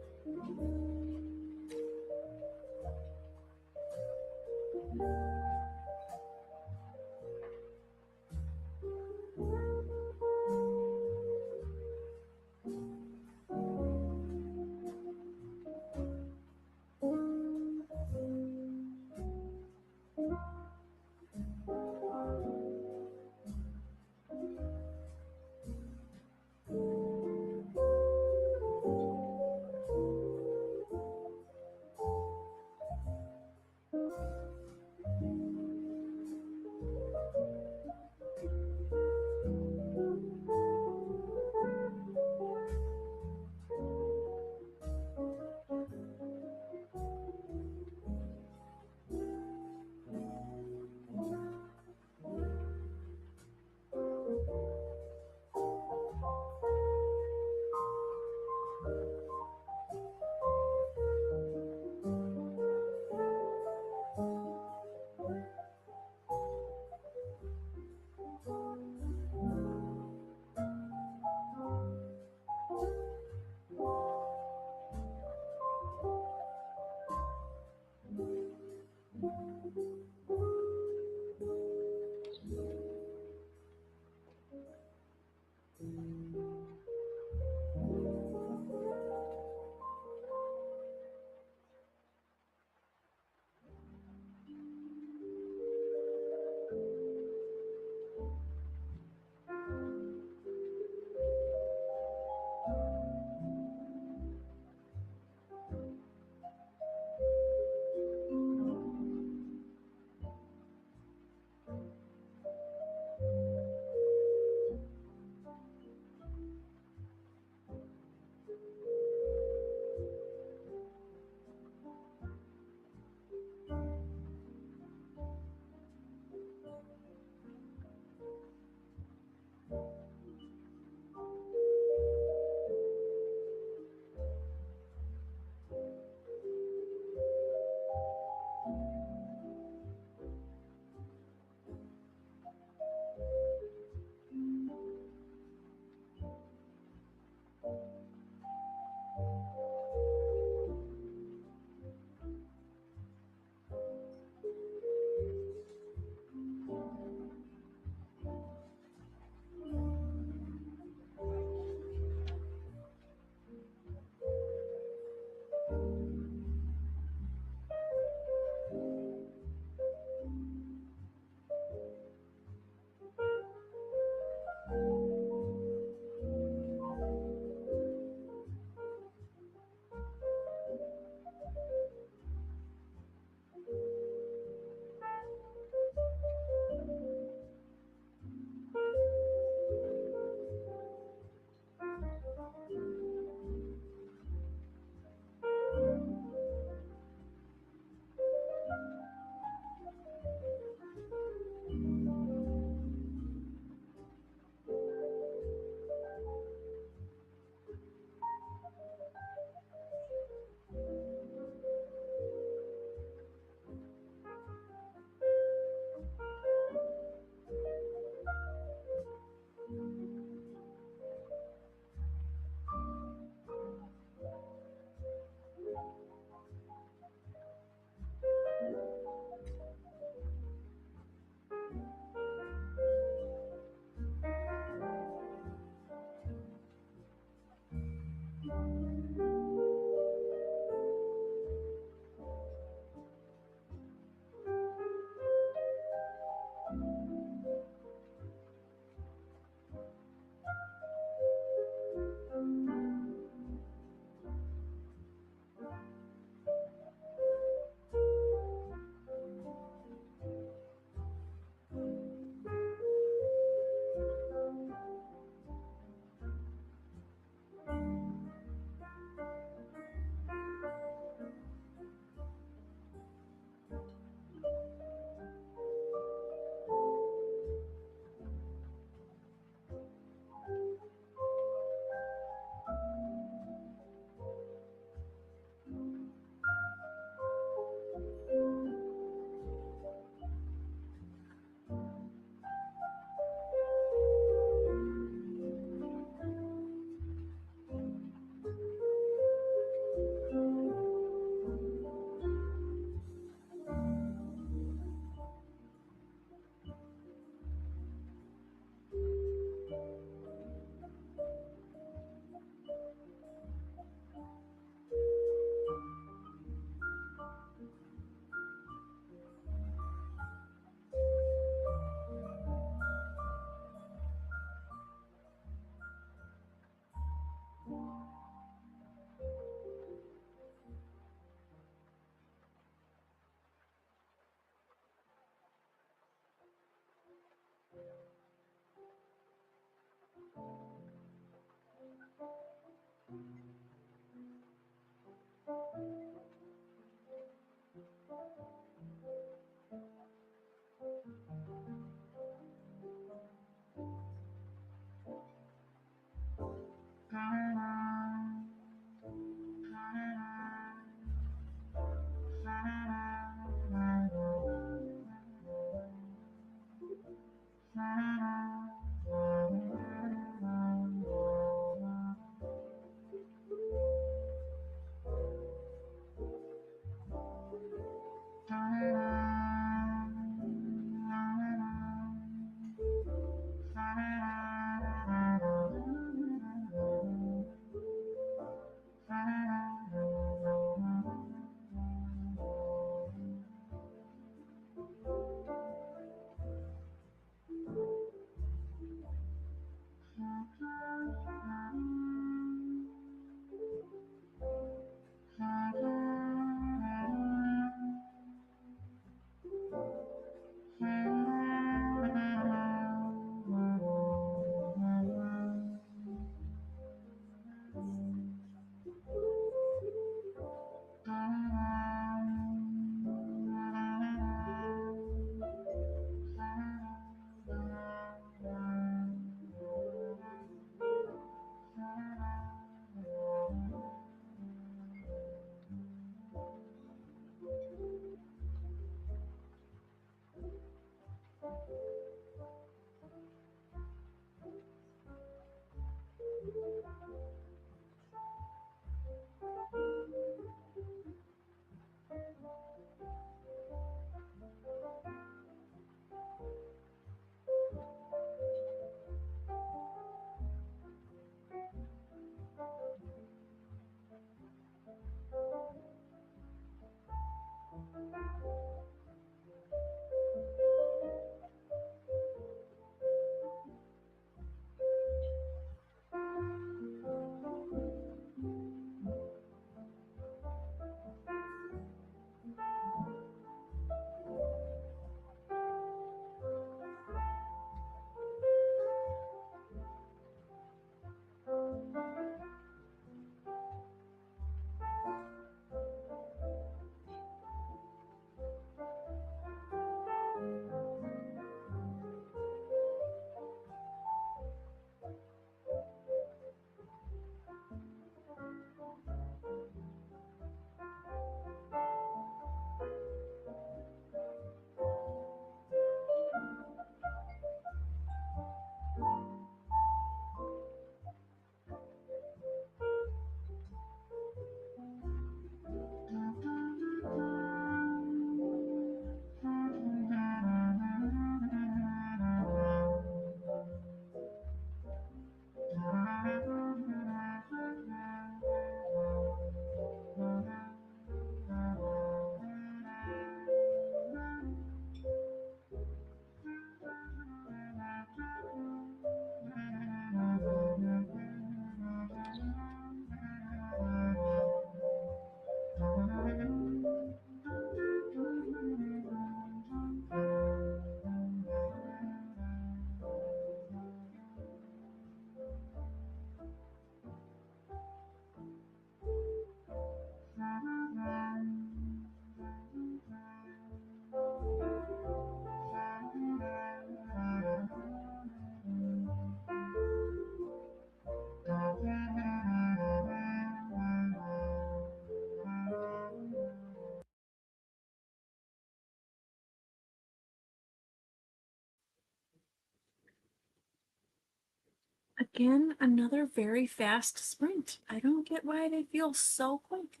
Again, another very fast sprint. I don't get why they feel so quick.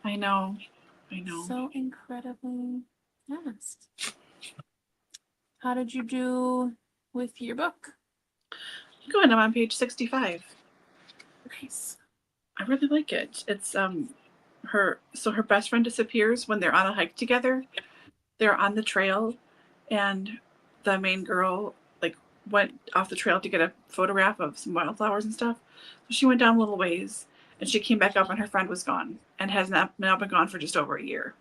I know. So incredibly fast. How did you do with your book? Good. I'm on page 65. Nice. I really like it. It's her best friend disappears when they're on a hike together. They're on the trail, and the main girl like went off the trail to get a photograph of some wildflowers and stuff. So she went down a little ways, and she came back up, and her friend was gone, and has now been gone for just over a year.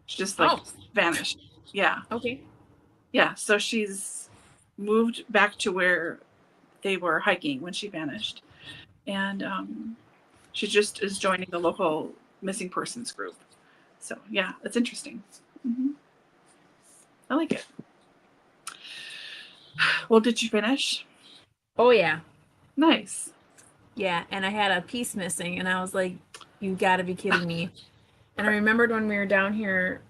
She just like vanished. Yeah. Okay. Yeah. So she's moved back to where they were hiking when she vanished, and she just is joining the local missing persons group. So yeah, it's interesting. I like it. Well, did you finish? Oh yeah. Nice. Yeah, and I had a piece missing, and I was like, you gotta be kidding me. And I remembered when we were down here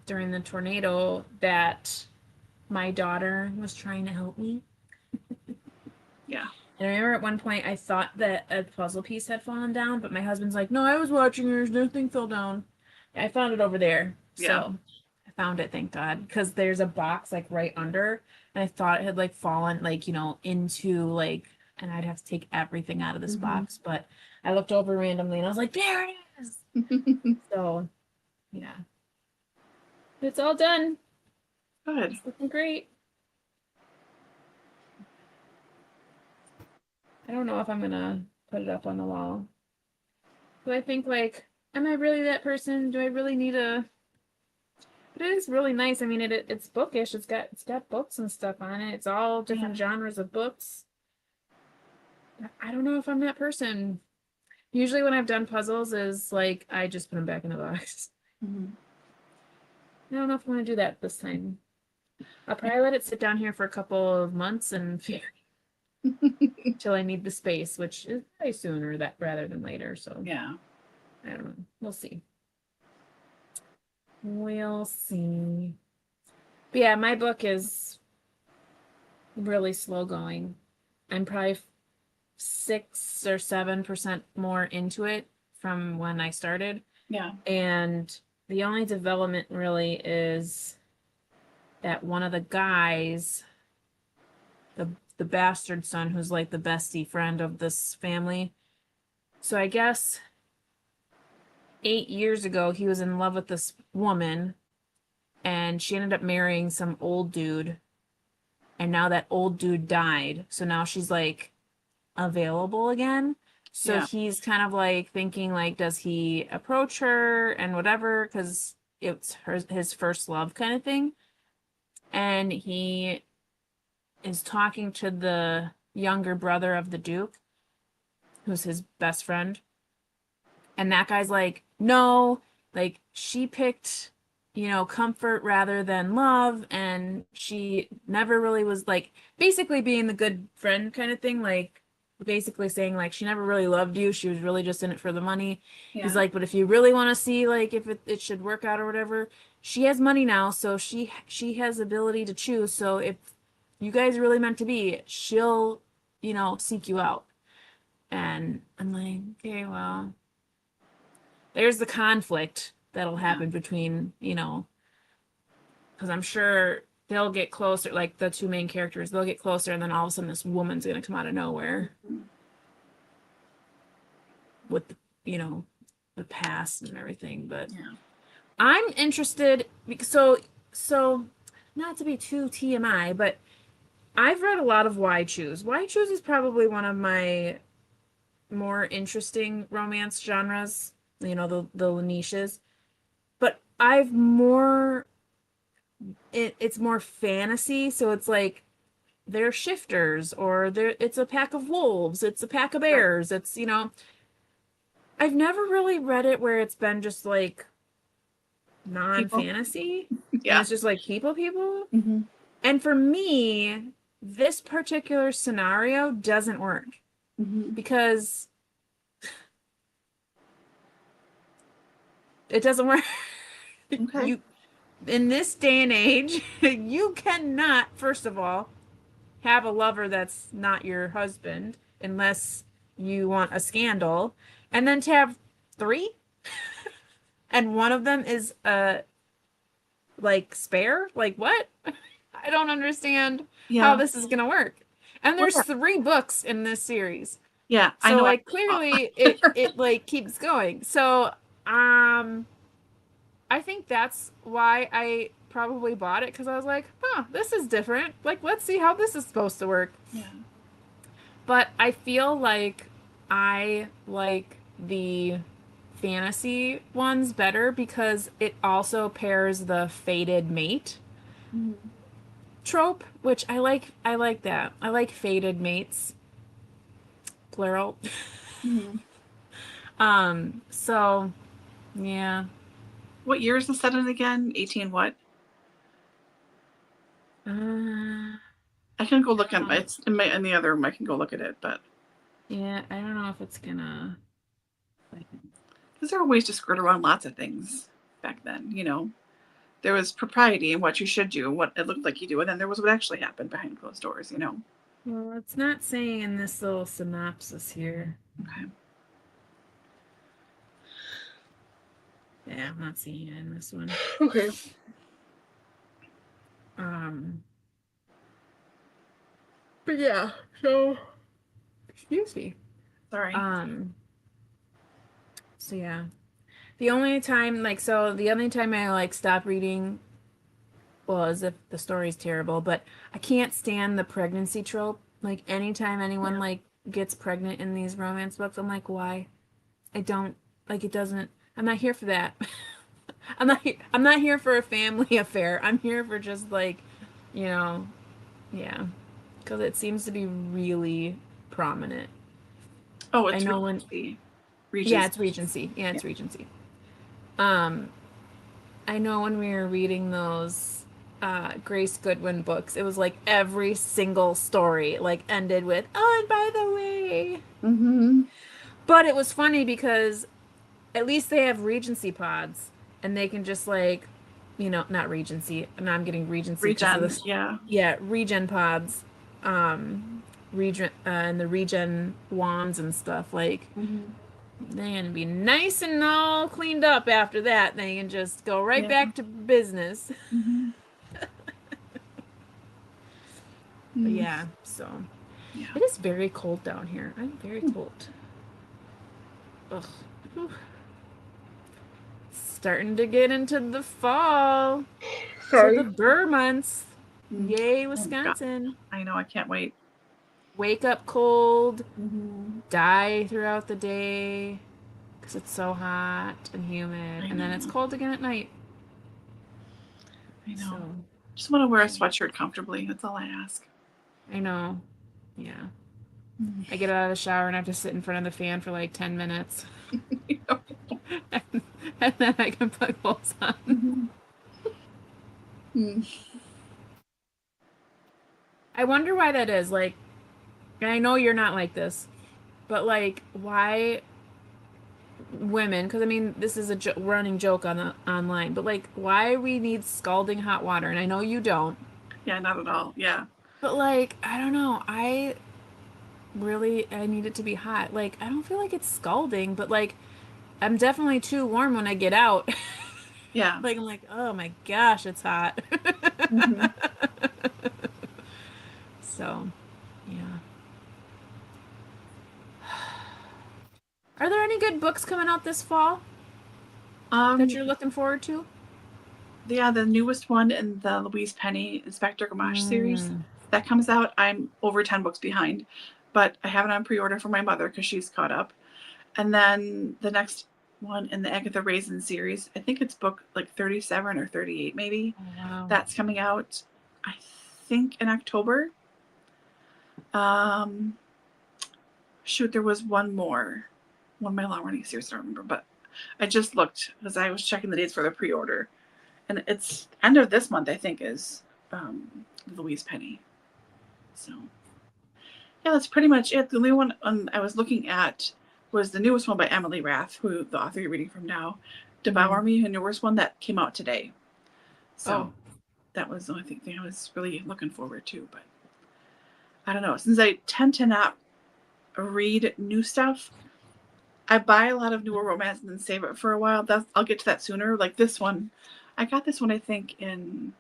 during the tornado that my daughter was trying to help me. Yeah. And I remember at one point I thought that a puzzle piece had fallen down, but my husband's like, no, I was watching yours, nothing fell down. I found it over there. Yeah. So I found it, thank God, because there's a box like right under, and I thought it had like fallen like, into like, and I'd have to take everything out of this box, but I looked over randomly and I was like, there it is. So yeah. It's all done. Good. It's looking great. I don't know if I'm gonna put it up on the wall. Do I think like, am I really that person? Do I really need a? But it is really nice. I mean, it's bookish. It's got books and stuff on it. It's all different genres of books. I don't know if I'm that person. Usually when I've done puzzles is like I just put them back in the box. I don't know if I want to do that this time. I'll probably let it sit down here for a couple of months and until I need the space, which is probably sooner that rather than later. So Yeah. I don't know. We'll see. We'll see. But yeah, my book is really slow going. I'm probably 6 or 7% more into it from when I started. Yeah. And the only development really is that one of the guys, the bastard son, who's like the bestie friend of this family. So I guess 8 years ago, he was in love with this woman, and she ended up marrying some old dude. And now that old dude died. So now she's like available again. So Yeah. he's kind of like thinking like, does he approach her and whatever? Because it's his first love kind of thing. And he is talking to the younger brother of the Duke, who's his best friend. And that guy's like, no, like she picked, comfort rather than love. And she never really was like basically being the good friend kind of thing. Like basically saying like she never really loved you. She was really just in it for the money. Yeah. He's like, but if you really want to see like if it should work out or whatever, she has money now. So she has ability to choose. So if you guys are really meant to be, she'll, seek you out. And I'm like, okay, well, there's the conflict that'll happen between, because I'm sure they'll get closer, like the two main characters, they'll get closer, and then all of a sudden this woman's gonna come out of nowhere with, the past and everything. But Yeah. I'm interested because so not to be too TMI, but I've read a lot of Why Choose. Why Choose is probably one of my more interesting romance genres, the niches. But it's more fantasy, so it's like they're shifters or it's a pack of wolves, it's a pack of bears. It's, I've never really read it where it's been just like non-fantasy and it's just like people. And for me, this particular scenario doesn't work because it doesn't work. Okay. In this day and age, you cannot, first of all, have a lover that's not your husband unless you want a scandal, and then to have three and one of them is like spare? Like what? I don't understand how Yeah. this is gonna work. And Well, there's three books in this series. yeah, I So know. like clearly it like keeps going. So um I think that's why I probably bought it because I was like, huh, this is different. Like let's see how this is supposed to work. Yeah. But I feel like I like the fantasy ones better because it also pairs the fated mate Mhm. trope, which I like that. I like fated mates, plural. Mhm. So yeah. What year is the set in again? 18 what? Uh, I can go look at um, it's in the other room. I can go look at it, but yeah, I don't know if it's gonna like because there were ways to skirt around lots of things back then. There was propriety in what you should do, what it looked like you do, and then there was what actually happened behind closed doors. well, it's not saying in this little synopsis here. Okay. Yeah, I'm not seeing it in this one. Okay. Um, but yeah, so excuse me. Sorry. Um, so yeah. The only time I like stop reading was if the story's terrible, but I can't stand the pregnancy trope. Like anytime anyone Yeah. like gets pregnant in these romance books, I'm like, why? I don't like it doesn't I'm not here for that. I'm not here for a family affair. I'm here for just like, you know, yeah, because it seems to be really prominent. Oh, I it's know when Regency. yeah, Regency. it's Regency. Yeah, Yeah. it's Regency. Um, I know when we were reading those Grace Goodwin books, it was like every single story like ended with, "Oh, and by the way." Mm-hmm. But it was funny because at least they have Regency pods and they can just like, not Regency. Now I'm getting Regency because of Regen. this. Yeah. Yeah, Regen pods. Regen and the Regen wands and stuff like Mm-hmm. they're gonna be nice and all cleaned up after that. They can just go right Yeah. back to business. Mm-hmm. But Mm. yeah, so Yeah. it is very cold down here. I'm very cold. Ugh. Whew. Starting to get into the fall. To the Sorry. Burr months. Mm. Yay, Oh God. Wisconsin. I know. I can't wait. Wake up cold, Mm-hmm. die throughout the day because it's so hot and humid, I and then it's know. cold again at night. I know. So, Just want to wear a sweatshirt comfortably. That's all I ask. I know. Yeah. Mm. I get out of the shower and I have to sit in front of the fan for like 10 minutes. and, and then I can put clothes on. Mhm. Mm. I wonder why that is. Like, and I know you're not like this, but like, why women, because I mean this is a running joke on the online, but like why we need scalding hot water, and I know you don't, Yeah, not at all. Yeah. but like I don't know, I need it to be hot. Like I don't feel like it's scalding, but like I'm definitely too warm when I get out. Yeah. Like I'm like, oh my gosh, it's hot. Hmm. So yeah, are there any good books coming out this fall that Um, you're looking forward to? yeah, the newest one in the Louise Penny Inspector Gamache series Mm. that comes out. I'm over 10 books behind, but I have it on pre-order for my mother because she's caught up. And then the next one in the Agatha Raisin series, I think it's book like 37 or 38 maybe. Oh, wow. That's coming out, I think, in October. Um, shoot, there was one more, one of my long running series, I don't remember, but I just looked because I was checking the dates for the pre-order, and it's end of this month, I think, is Louise Penny. So yeah, that's pretty much it. The only one I was looking at was the newest one by Emily Rath, who the author you're reading from now, Devour Mhm. Me, her newest one that came out today. Oh, So that was the only thing I was really looking forward to. But I don't know, since I tend to not read new stuff, I buy a lot of newer romance and then save it for a while. I'll get to that sooner. Like this one, I got this one I think in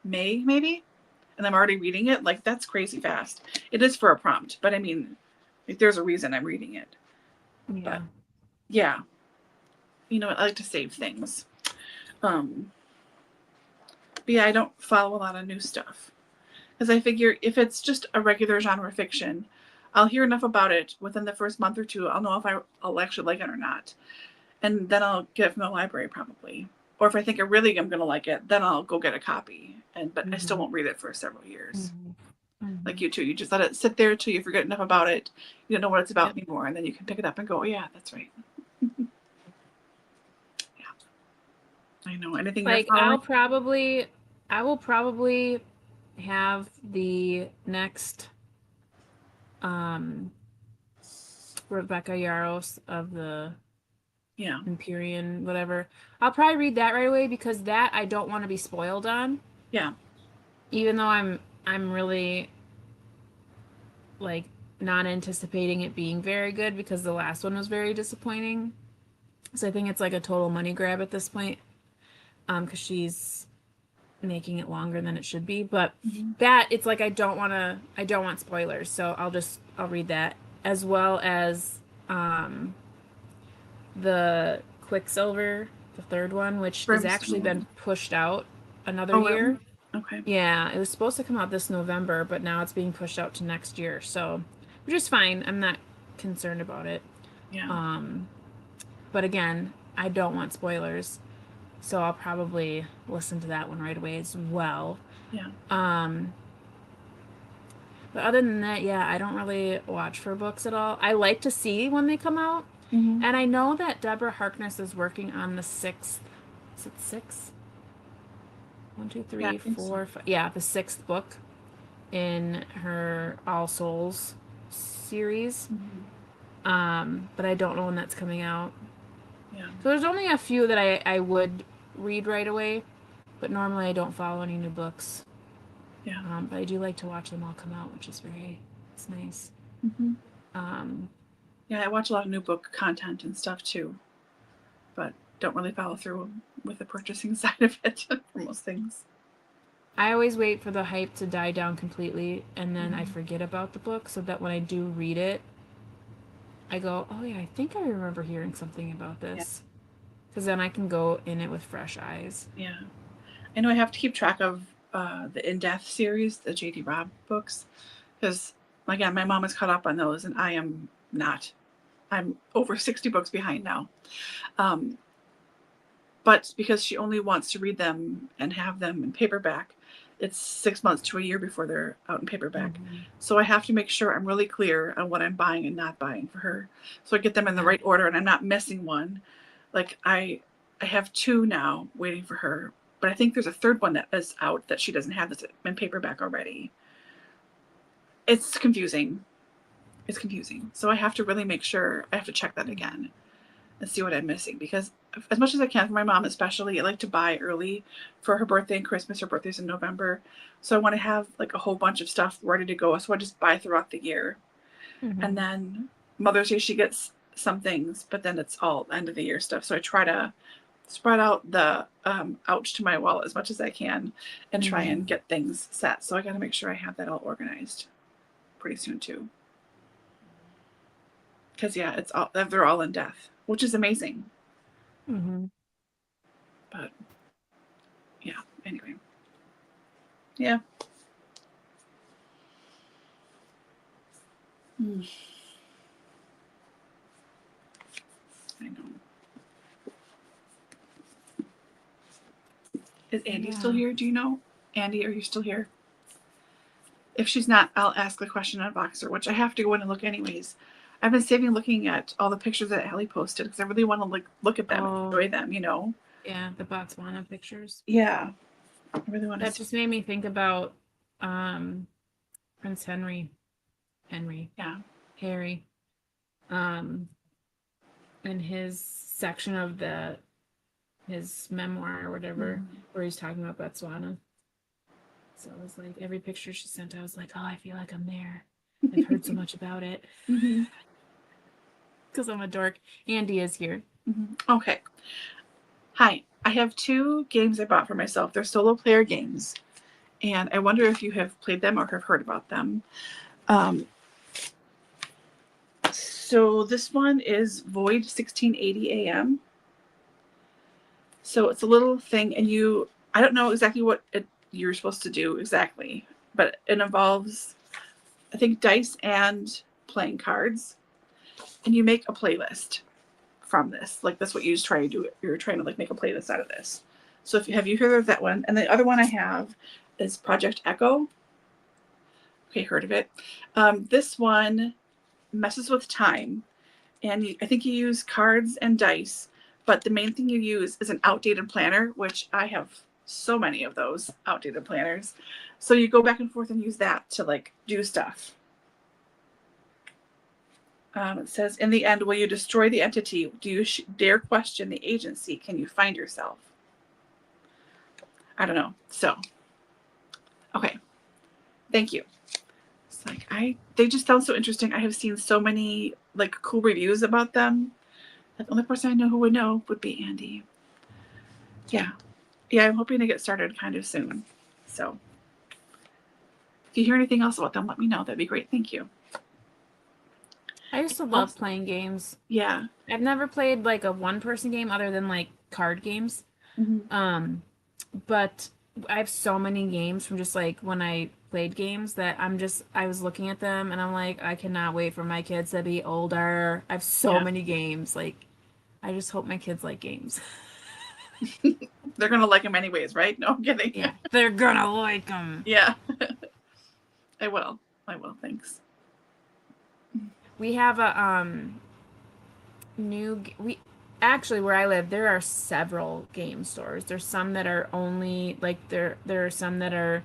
May maybe, and I'm already reading it. Like that's crazy fast. It is for a prompt, but I mean, like, there's a reason I'm reading it. Yeah. But yeah, you know, I like to save things. Um, but yeah, I don't follow a lot of new stuff because I figure if it's just a regular genre fiction, I'll hear enough about it within the first month or two. I'll know if I'll actually like it or not, and then I'll get it from the library probably. Or if I think I really am gonna like it, then I'll go get a copy. But I still Mm-hmm. won't read it for several years. Mm-hmm. Like you too, you just let it sit there till you forget enough about it. You don't know what it's about Yep. anymore, and then you can pick it up and go, oh yeah, that's right. Yeah, I know. Anything you're Like following? I will probably have the next um Rebecca Yarros of the Yeah, Empyrean, whatever. I'll probably read that right away because that I don't want to be spoiled on. yeah, Even though I'm really like not anticipating it being very good because the last one was very disappointing. So I think it's like a total money grab at this point. Because she's making it longer than it should be. But mm-hmm. that it's like I don't want spoilers, so I'll read that as well as the Quicksilver, the third one, which has actually Brimstone. been pushed out another Oh really? year. Okay. Yeah, it was supposed to come out this November, but now it's being pushed out to next year. So, which is fine. I'm not concerned about it. Yeah, Um, but again, I don't want spoilers, so I'll probably listen to that one right away as well. yeah. Um, but other than that, yeah, I don't really watch for books at all. I like to see when they come out, Mm-hmm. and I know that Deborah Harkness is working on the sixth. Is it six? One, two, Yeah, I three, think so. four, five. Yeah, the sixth book in her All Souls series. Mm-hmm. But I don't know when that's coming out. Yeah, So there's only a few that I would read right away, but normally I don't follow any new books. yeah. But I do like to watch them all come out, which is it's nice. Mm-hmm. Um, Yeah, I watch a lot of new book content and stuff too, but don't really follow through with the purchasing side of it for most things. I always wait for the hype to die down completely, and then I Mm-hmm. forget about the book, so that when I do read it, I go, oh yeah, I think I remember hearing something about Yeah, this. Because then I can go in it with fresh eyes. yeah. I know I have to keep track of the In Death series, the J.D. Robb books, because again, my mom is caught up on those, and I am not. I'm over 60 books behind now. Um, but because she only wants to read them and have them in paperback, it's 6 months to a year before they're out in paperback. Mhm. So I have to make sure I'm really clear on what I'm buying and not buying for her. So I get them in the Yeah. right order and I'm not missing one. Like I have two now waiting for her, but I think there's a third one that is out that she doesn't have that's in paperback already. It's confusing. It's confusing. So I have to really make sure I have to check that Mhm. again and see what I'm missing because as much as I can for my mom especially, I like to buy early for her birthday and Christmas. Her birthday's in November. So I want to have like a whole bunch of stuff ready to go. So I just buy throughout the year. And Mhm. then Mother's Day she gets some things, but then it's all end of the year stuff. So I try to spread out the ouch to my wallet as much as I can and try and Mhm. get things set. So I gotta make sure I have that all organized pretty soon too. Because yeah, it's all they're all in death, which is amazing. Mhm. But yeah, anyway. Yeah. Hmm. I know. Is Andy still Yeah. here? Do you know? Andy, are you still here? If she's not, I'll ask the question on Voxer, which I have to go in and look anyways. I've been saving looking at all the pictures that Allie posted because I really want to look at them and Oh, enjoy them, you know? yeah, the Botswana pictures. Yeah. I really want to That see. just made me think about um Prince Henry, Henry, Yeah. Harry, um, and his section of his memoir or whatever, Mhm. where he's talking about Botswana. So it was like every picture she sent, I was like, oh, I feel like I'm there. I've heard so much about it. Because I'm a dork. Andy is here. Okay. Hi. I have 2 games I bought for myself. They're solo player games. And I wonder if you have played them or have heard about them. So this one is Void 1680 AM. So it's a little thing, and I don't know exactly what you're supposed to do exactly, but it involves, I think, dice and playing cards, and you make a playlist from this. Like that's what you just try to do. You're trying to like make a playlist out of this. So have you heard of that one? And the other one I have is Project Echo. Okay, heard of it. This one messes with time, and I think you use cards and dice, but the main thing you use is an outdated planner, which I have so many of those outdated planners. So you go back and forth and use that to like do stuff. It says, in the end, will you destroy the entity? Do you dare question the agency? Can you find yourself? I don't know. So, okay. Thank you. It's like they just sound so interesting. I have seen so many like cool reviews about them. The only person I know who would know would be Andy. Yeah. Yeah, I'm hoping to get started kind of soon. So if you hear anything else about them, let me know. That'd be great. Thank you. I used to love playing games. Yeah. I've never played like a one-person game other than like card games. But I have so many games from just like when I played games that I was looking at them and I'm like, I cannot wait for my kids to be older. I have so many games. Like, I just hope my kids like games. They're going to like them anyways, right? No, I'm kidding. Yeah, they're gonna like them. Yeah. I will. Thanks. We have a we actually where I live there are several game stores. There's some that are only like there are some that are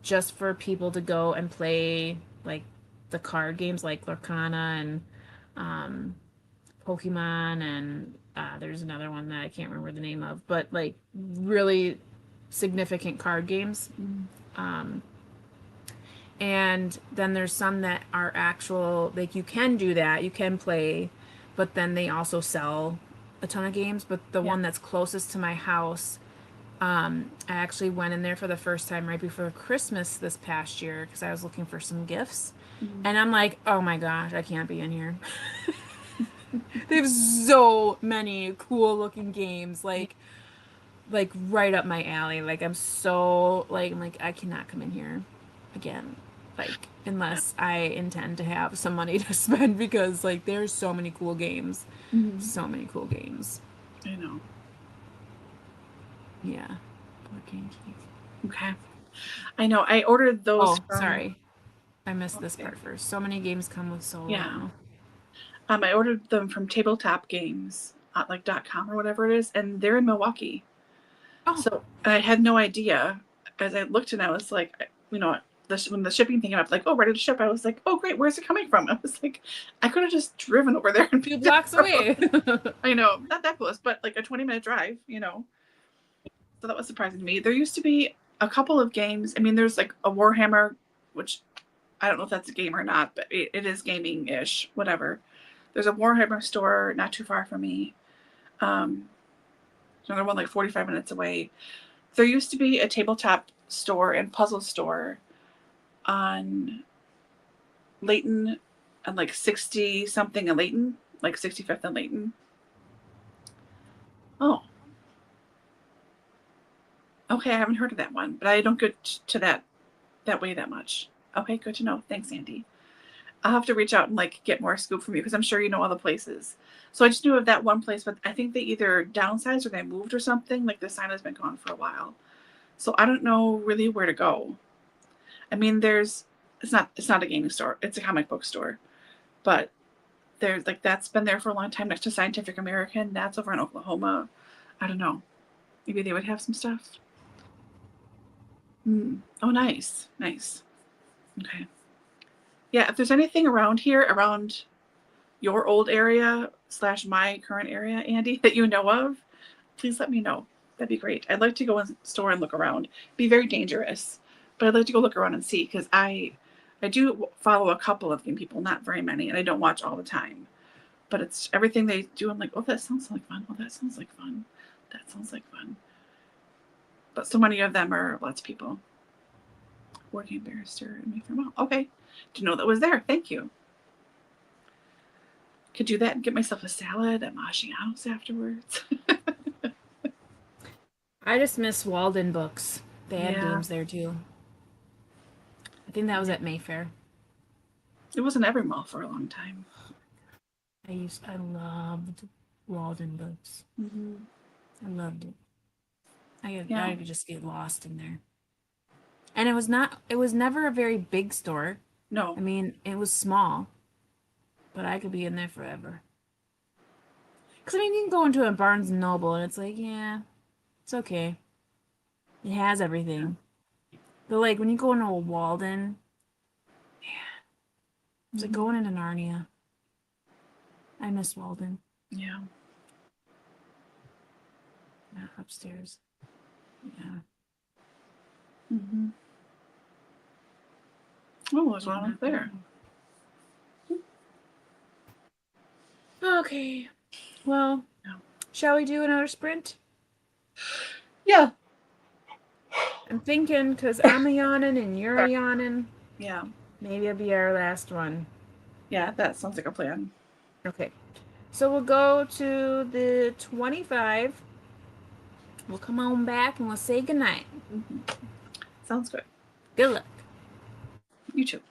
just for people to go and play like the card games like Lorcana and Pokemon and there's another one that I can't remember the name of, but like really significant card games. And then there's some that are actual, like you can do that, you can play, but then they also sell a ton of games. But the one that's closest to my house, I actually went in there for the first time right before Christmas this past year because I was looking for some gifts. And I'm like, oh my gosh, I can't be in here. They have so many cool looking games, like right up my alley. Like I'm like I cannot come in here again. Like unless I intend to have some money to spend because like there's so many cool games. So many cool games. I know. Yeah. Okay. I know. I ordered those. Sorry. I missed this part first. So many games come with solo now. I ordered them from Tabletop Games, like .com or whatever it is, and they're in Milwaukee. So I had no idea. As I looked and I was like, when the shipping thing came up, like, oh, ready to ship. I was like, oh, great. Where's it coming from? I was like, I could have just driven over there and 2 blocks away. I know, not that close, but like a 20-minute drive. So that was surprising to me. There used to be a couple of games. I mean, there's like a Warhammer, which I don't know if that's a game or not, but it is gaming-ish, whatever. There's a Warhammer store not too far from me. Another one like 45 minutes away. There used to be a tabletop store and puzzle store on Layton and like 60 something in Layton, like 65th and Layton. Oh. Okay, I haven't heard of that one, but I don't get to that way that much. Okay, good to know. Thanks, Andy. I'll have to reach out and like get more scoop from you because I'm sure you know other places. So I just knew of that one place, but I think they either downsized or they moved or something. Like the sign has been gone for a while. So I don't know really where to go. I mean, it's not a gaming store. It's a comic book store. But there's like that's been there for a long time next to Scientific American. That's over in Oklahoma. I don't know. Maybe they would have some stuff. Oh, nice. Nice. Okay. Yeah, if there's anything around here, around your old area / my current area, Andy, that you know of, please let me know. That'd be great. I'd like to go in the store and look around. Be very dangerous, But I'd like to go look around and see because I do follow a couple of game people, not very many, and I don't watch all the time. But it's everything they do. I'm like, oh, that sounds like fun. Oh, that sounds like fun. That sounds like fun. But so many of them are lots of people. Working barrister and Mayfair Mall. Okay, didn't know that was there. Thank you. Could do that and get myself a salad at Maggiano's afterwards. I just miss Walden Books. They had Yeah. games there too. I think that was at Mayfair. It wasn't every mall for a long time. I loved Walden Books. Mm-hmm. I loved it. Yeah. I could just get lost in there. And it was never a very big store. No. I mean, it was small, but I could be in there forever. Because, I mean, you can go into a Barnes& and Noble and it's like, yeah, it's okay. It has everything. But, like, when you go into a Walden, man, it's like going into Narnia. I miss Walden. Yeah. Yeah, upstairs. Yeah. Mm-hmm. Oh, there's one up there. Okay. Well, shall we do another sprint? Yeah. I'm thinking, because I'm a yawning and you're a yawning. Yeah. Maybe it'll be our last one. Yeah, that sounds like a plan. Okay. So we'll go to the 25. We'll come on back and we'll say goodnight. Mm-hmm. Sounds good. Good luck. You too.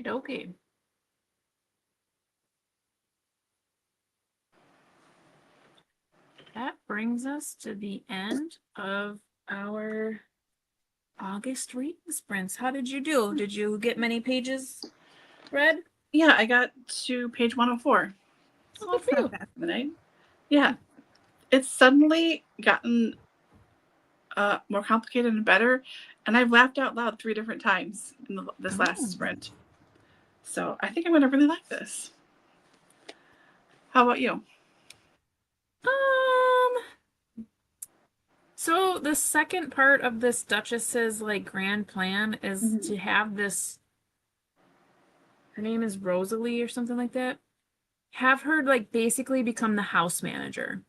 Okay. That brings us to the end of our August reading sprints. How did you do? Did you get many pages read? Yeah, I got to page 104. So Oh, good that's for not you. bad for the night. Yeah, it's suddenly gotten more complicated and better, and I've laughed out loud 3 different times in this last sprint. So I think I'm going to really like this. How about you? So the second part of this Duchess's like grand plan is to have this, her name is Rosalie or something like that, have her like basically become the house manager.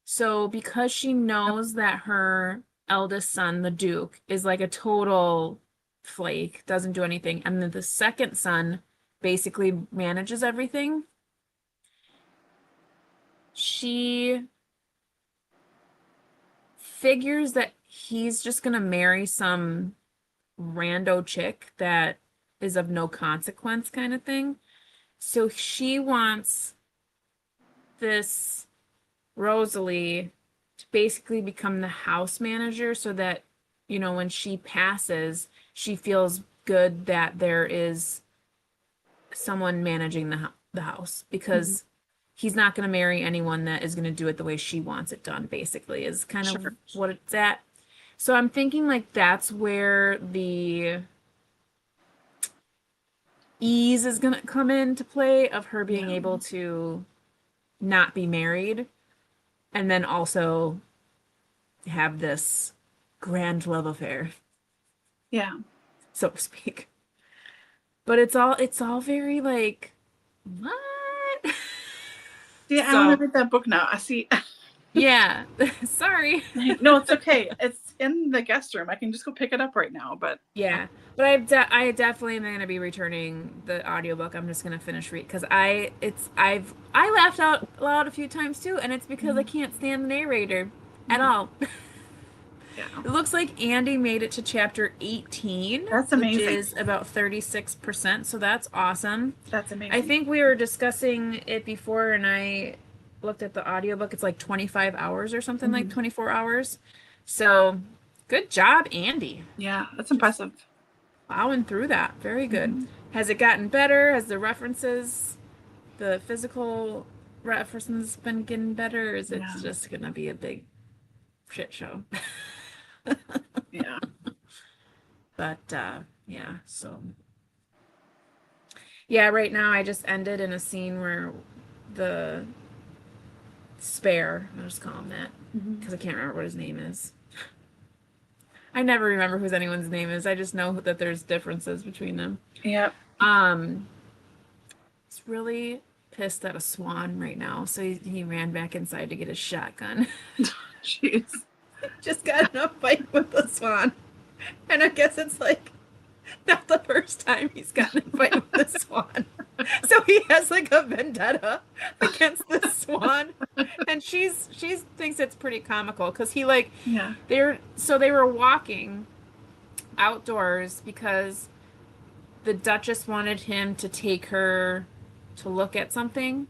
So because she knows that her eldest son, the Duke, is like a total flake, doesn't do anything, and then the second son basically manages everything, she figures that he's just gonna marry some rando chick that is of no consequence kind of thing. So she wants this Rosalie to basically become the house manager so that, when she passes, she feels good that there is someone managing the house because he's not going to marry anyone that is going to do it the way she wants it done, basically, is kind of Sure. what it's at. So I'm thinking like that's where the ease is going to come into play of her being able to not be married and then also have this grand love affair, Yeah. so to speak. But it's all very like, what? Yeah, I want to So read that book now. I see. yeah, sorry. No, it's okay. It's in the guest room. I can just go pick it up right now. But Yeah, but I definitely am going to be returning the audiobook. I'm just going to finish read because I laughed out loud a few times too, and it's because I can't stand the narrator at all. yeah, It looks like Andy made it to chapter 18, that's which amazing. is about 36%, so that's awesome. That's I amazing. think we were discussing it before, and I looked at the audiobook. It's like 25 hours or something, like 24 hours. So good job, Andy. Yeah, that's impressive. Plowing through that. Very good. Has it gotten better? Has the references, the physical references been getting better? Or is it Yeah. just going to be a big shit show? Yeah. But yeah, so yeah, right now I just ended in a scene where the spare, I'll just call him that because I can't remember what his name is. I never remember whose anyone's name is. I just know that there's differences between them. Yep. He's really pissed at a swan right now, so he ran back inside to get his shotgun. Jeez. Just got in a fight with the swan, and I guess it's like not the first time he's gotten in a fight with the swan. So he has like a vendetta against the swan, and she thinks it's pretty comical because he like Yeah. they were walking outdoors because the Duchess wanted him to take her to look at something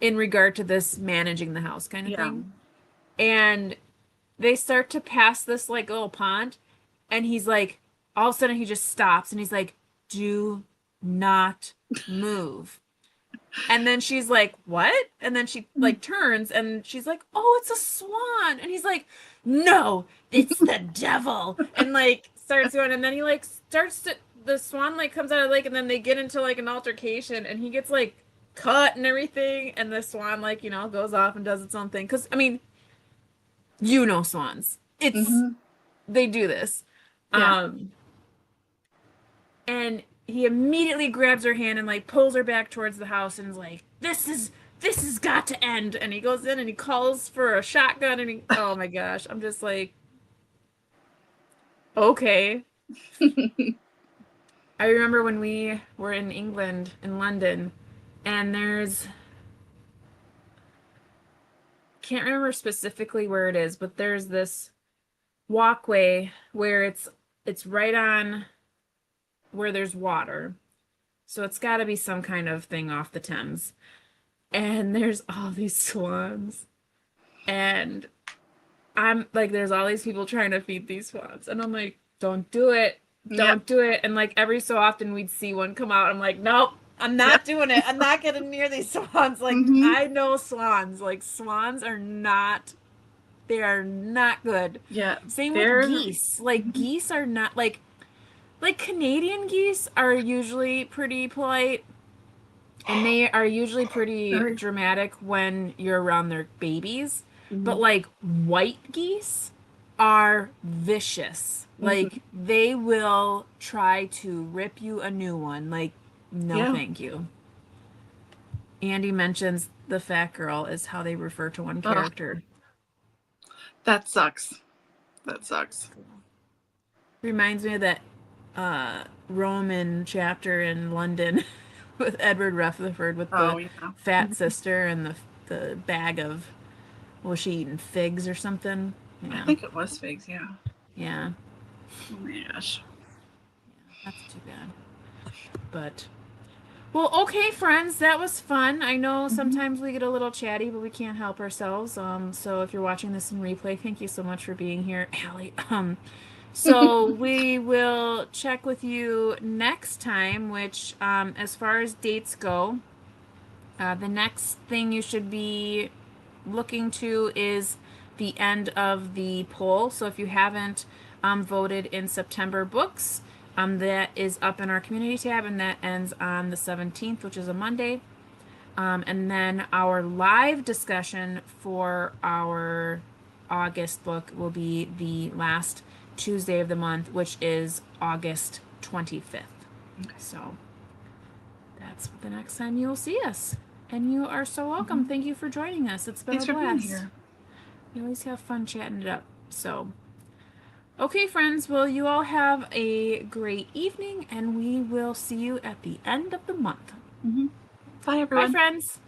in regard to this managing the house kind of Yeah. thing. And they start to pass this like little pond, and he's like, all of a sudden he just stops and he's like, do not move. And then she's like, what? And then she like turns and she's like, oh, it's a swan. And he's like, no, it's the devil. And like starts going, and then he like starts to, the swan like comes out of the lake, and then they get into like an altercation, and he gets like cut and everything. And the swan like, goes off and does its own thing. Cause I mean, swans. They do this. Yeah. And he immediately grabs her hand and like pulls her back towards the house and is like, this has got to end. And he goes in and he calls for a shotgun, and oh my gosh, I'm just like, okay. I remember when we were in England, in London, and can't remember specifically where it is, but there's this walkway where it's right on where there's water, So it's got to be some kind of thing off the Thames. And there's all these swans. And I'm like, there's all these people trying to feed these swans. And I'm like, don't do it. Yep. Don't do it. And like every so often we'd see one come out. I'm like, nope, I'm not doing it. I'm not getting near these swans. Like, Mm-hmm. I know swans. Like, swans are not, they are not good. Yeah. Same with They're geese. Like, geese are not, like Canadian geese are usually pretty polite. And they are usually pretty very. dramatic when you're around their babies. But Mhm. like white geese are vicious. Mhm. Like they will try to rip you a new one. Like, no, Yeah. thank you. Andy mentions the fat girl is how they refer to one Oh, character. that sucks. That sucks. Reminds me of that Roman chapter in London with Edward Rutherford with Oh, the yeah. fat sister and the bag of, was she eating figs or something? I Yeah. think it was figs. Yeah. Yeah. Oh my gosh. That's too bad. But, well, okay, friends, that was fun. I know Mhm. sometimes we get a little chatty, but we can't help ourselves. So if you're watching this in replay, thank you so much for being here, Allie. So we will check with you next time, which, as far as dates go, the next thing you should be looking to is the end of the poll. So if you haven't voted in September books, that is up in our community tab, and that ends on the 17th, which is a Monday. And then our live discussion for our August book will be the last Tuesday of the month, which is August 25th. Okay. So that's the next time you will see us. And you are so welcome. Mhm. Thank you for joining us. It's been Thanks a for being blast. here. We always have fun chatting it up. So, okay, friends, well, you all have a great evening, and we will see you at the end of the month. Mhm. Bye, Bye, everyone. friends.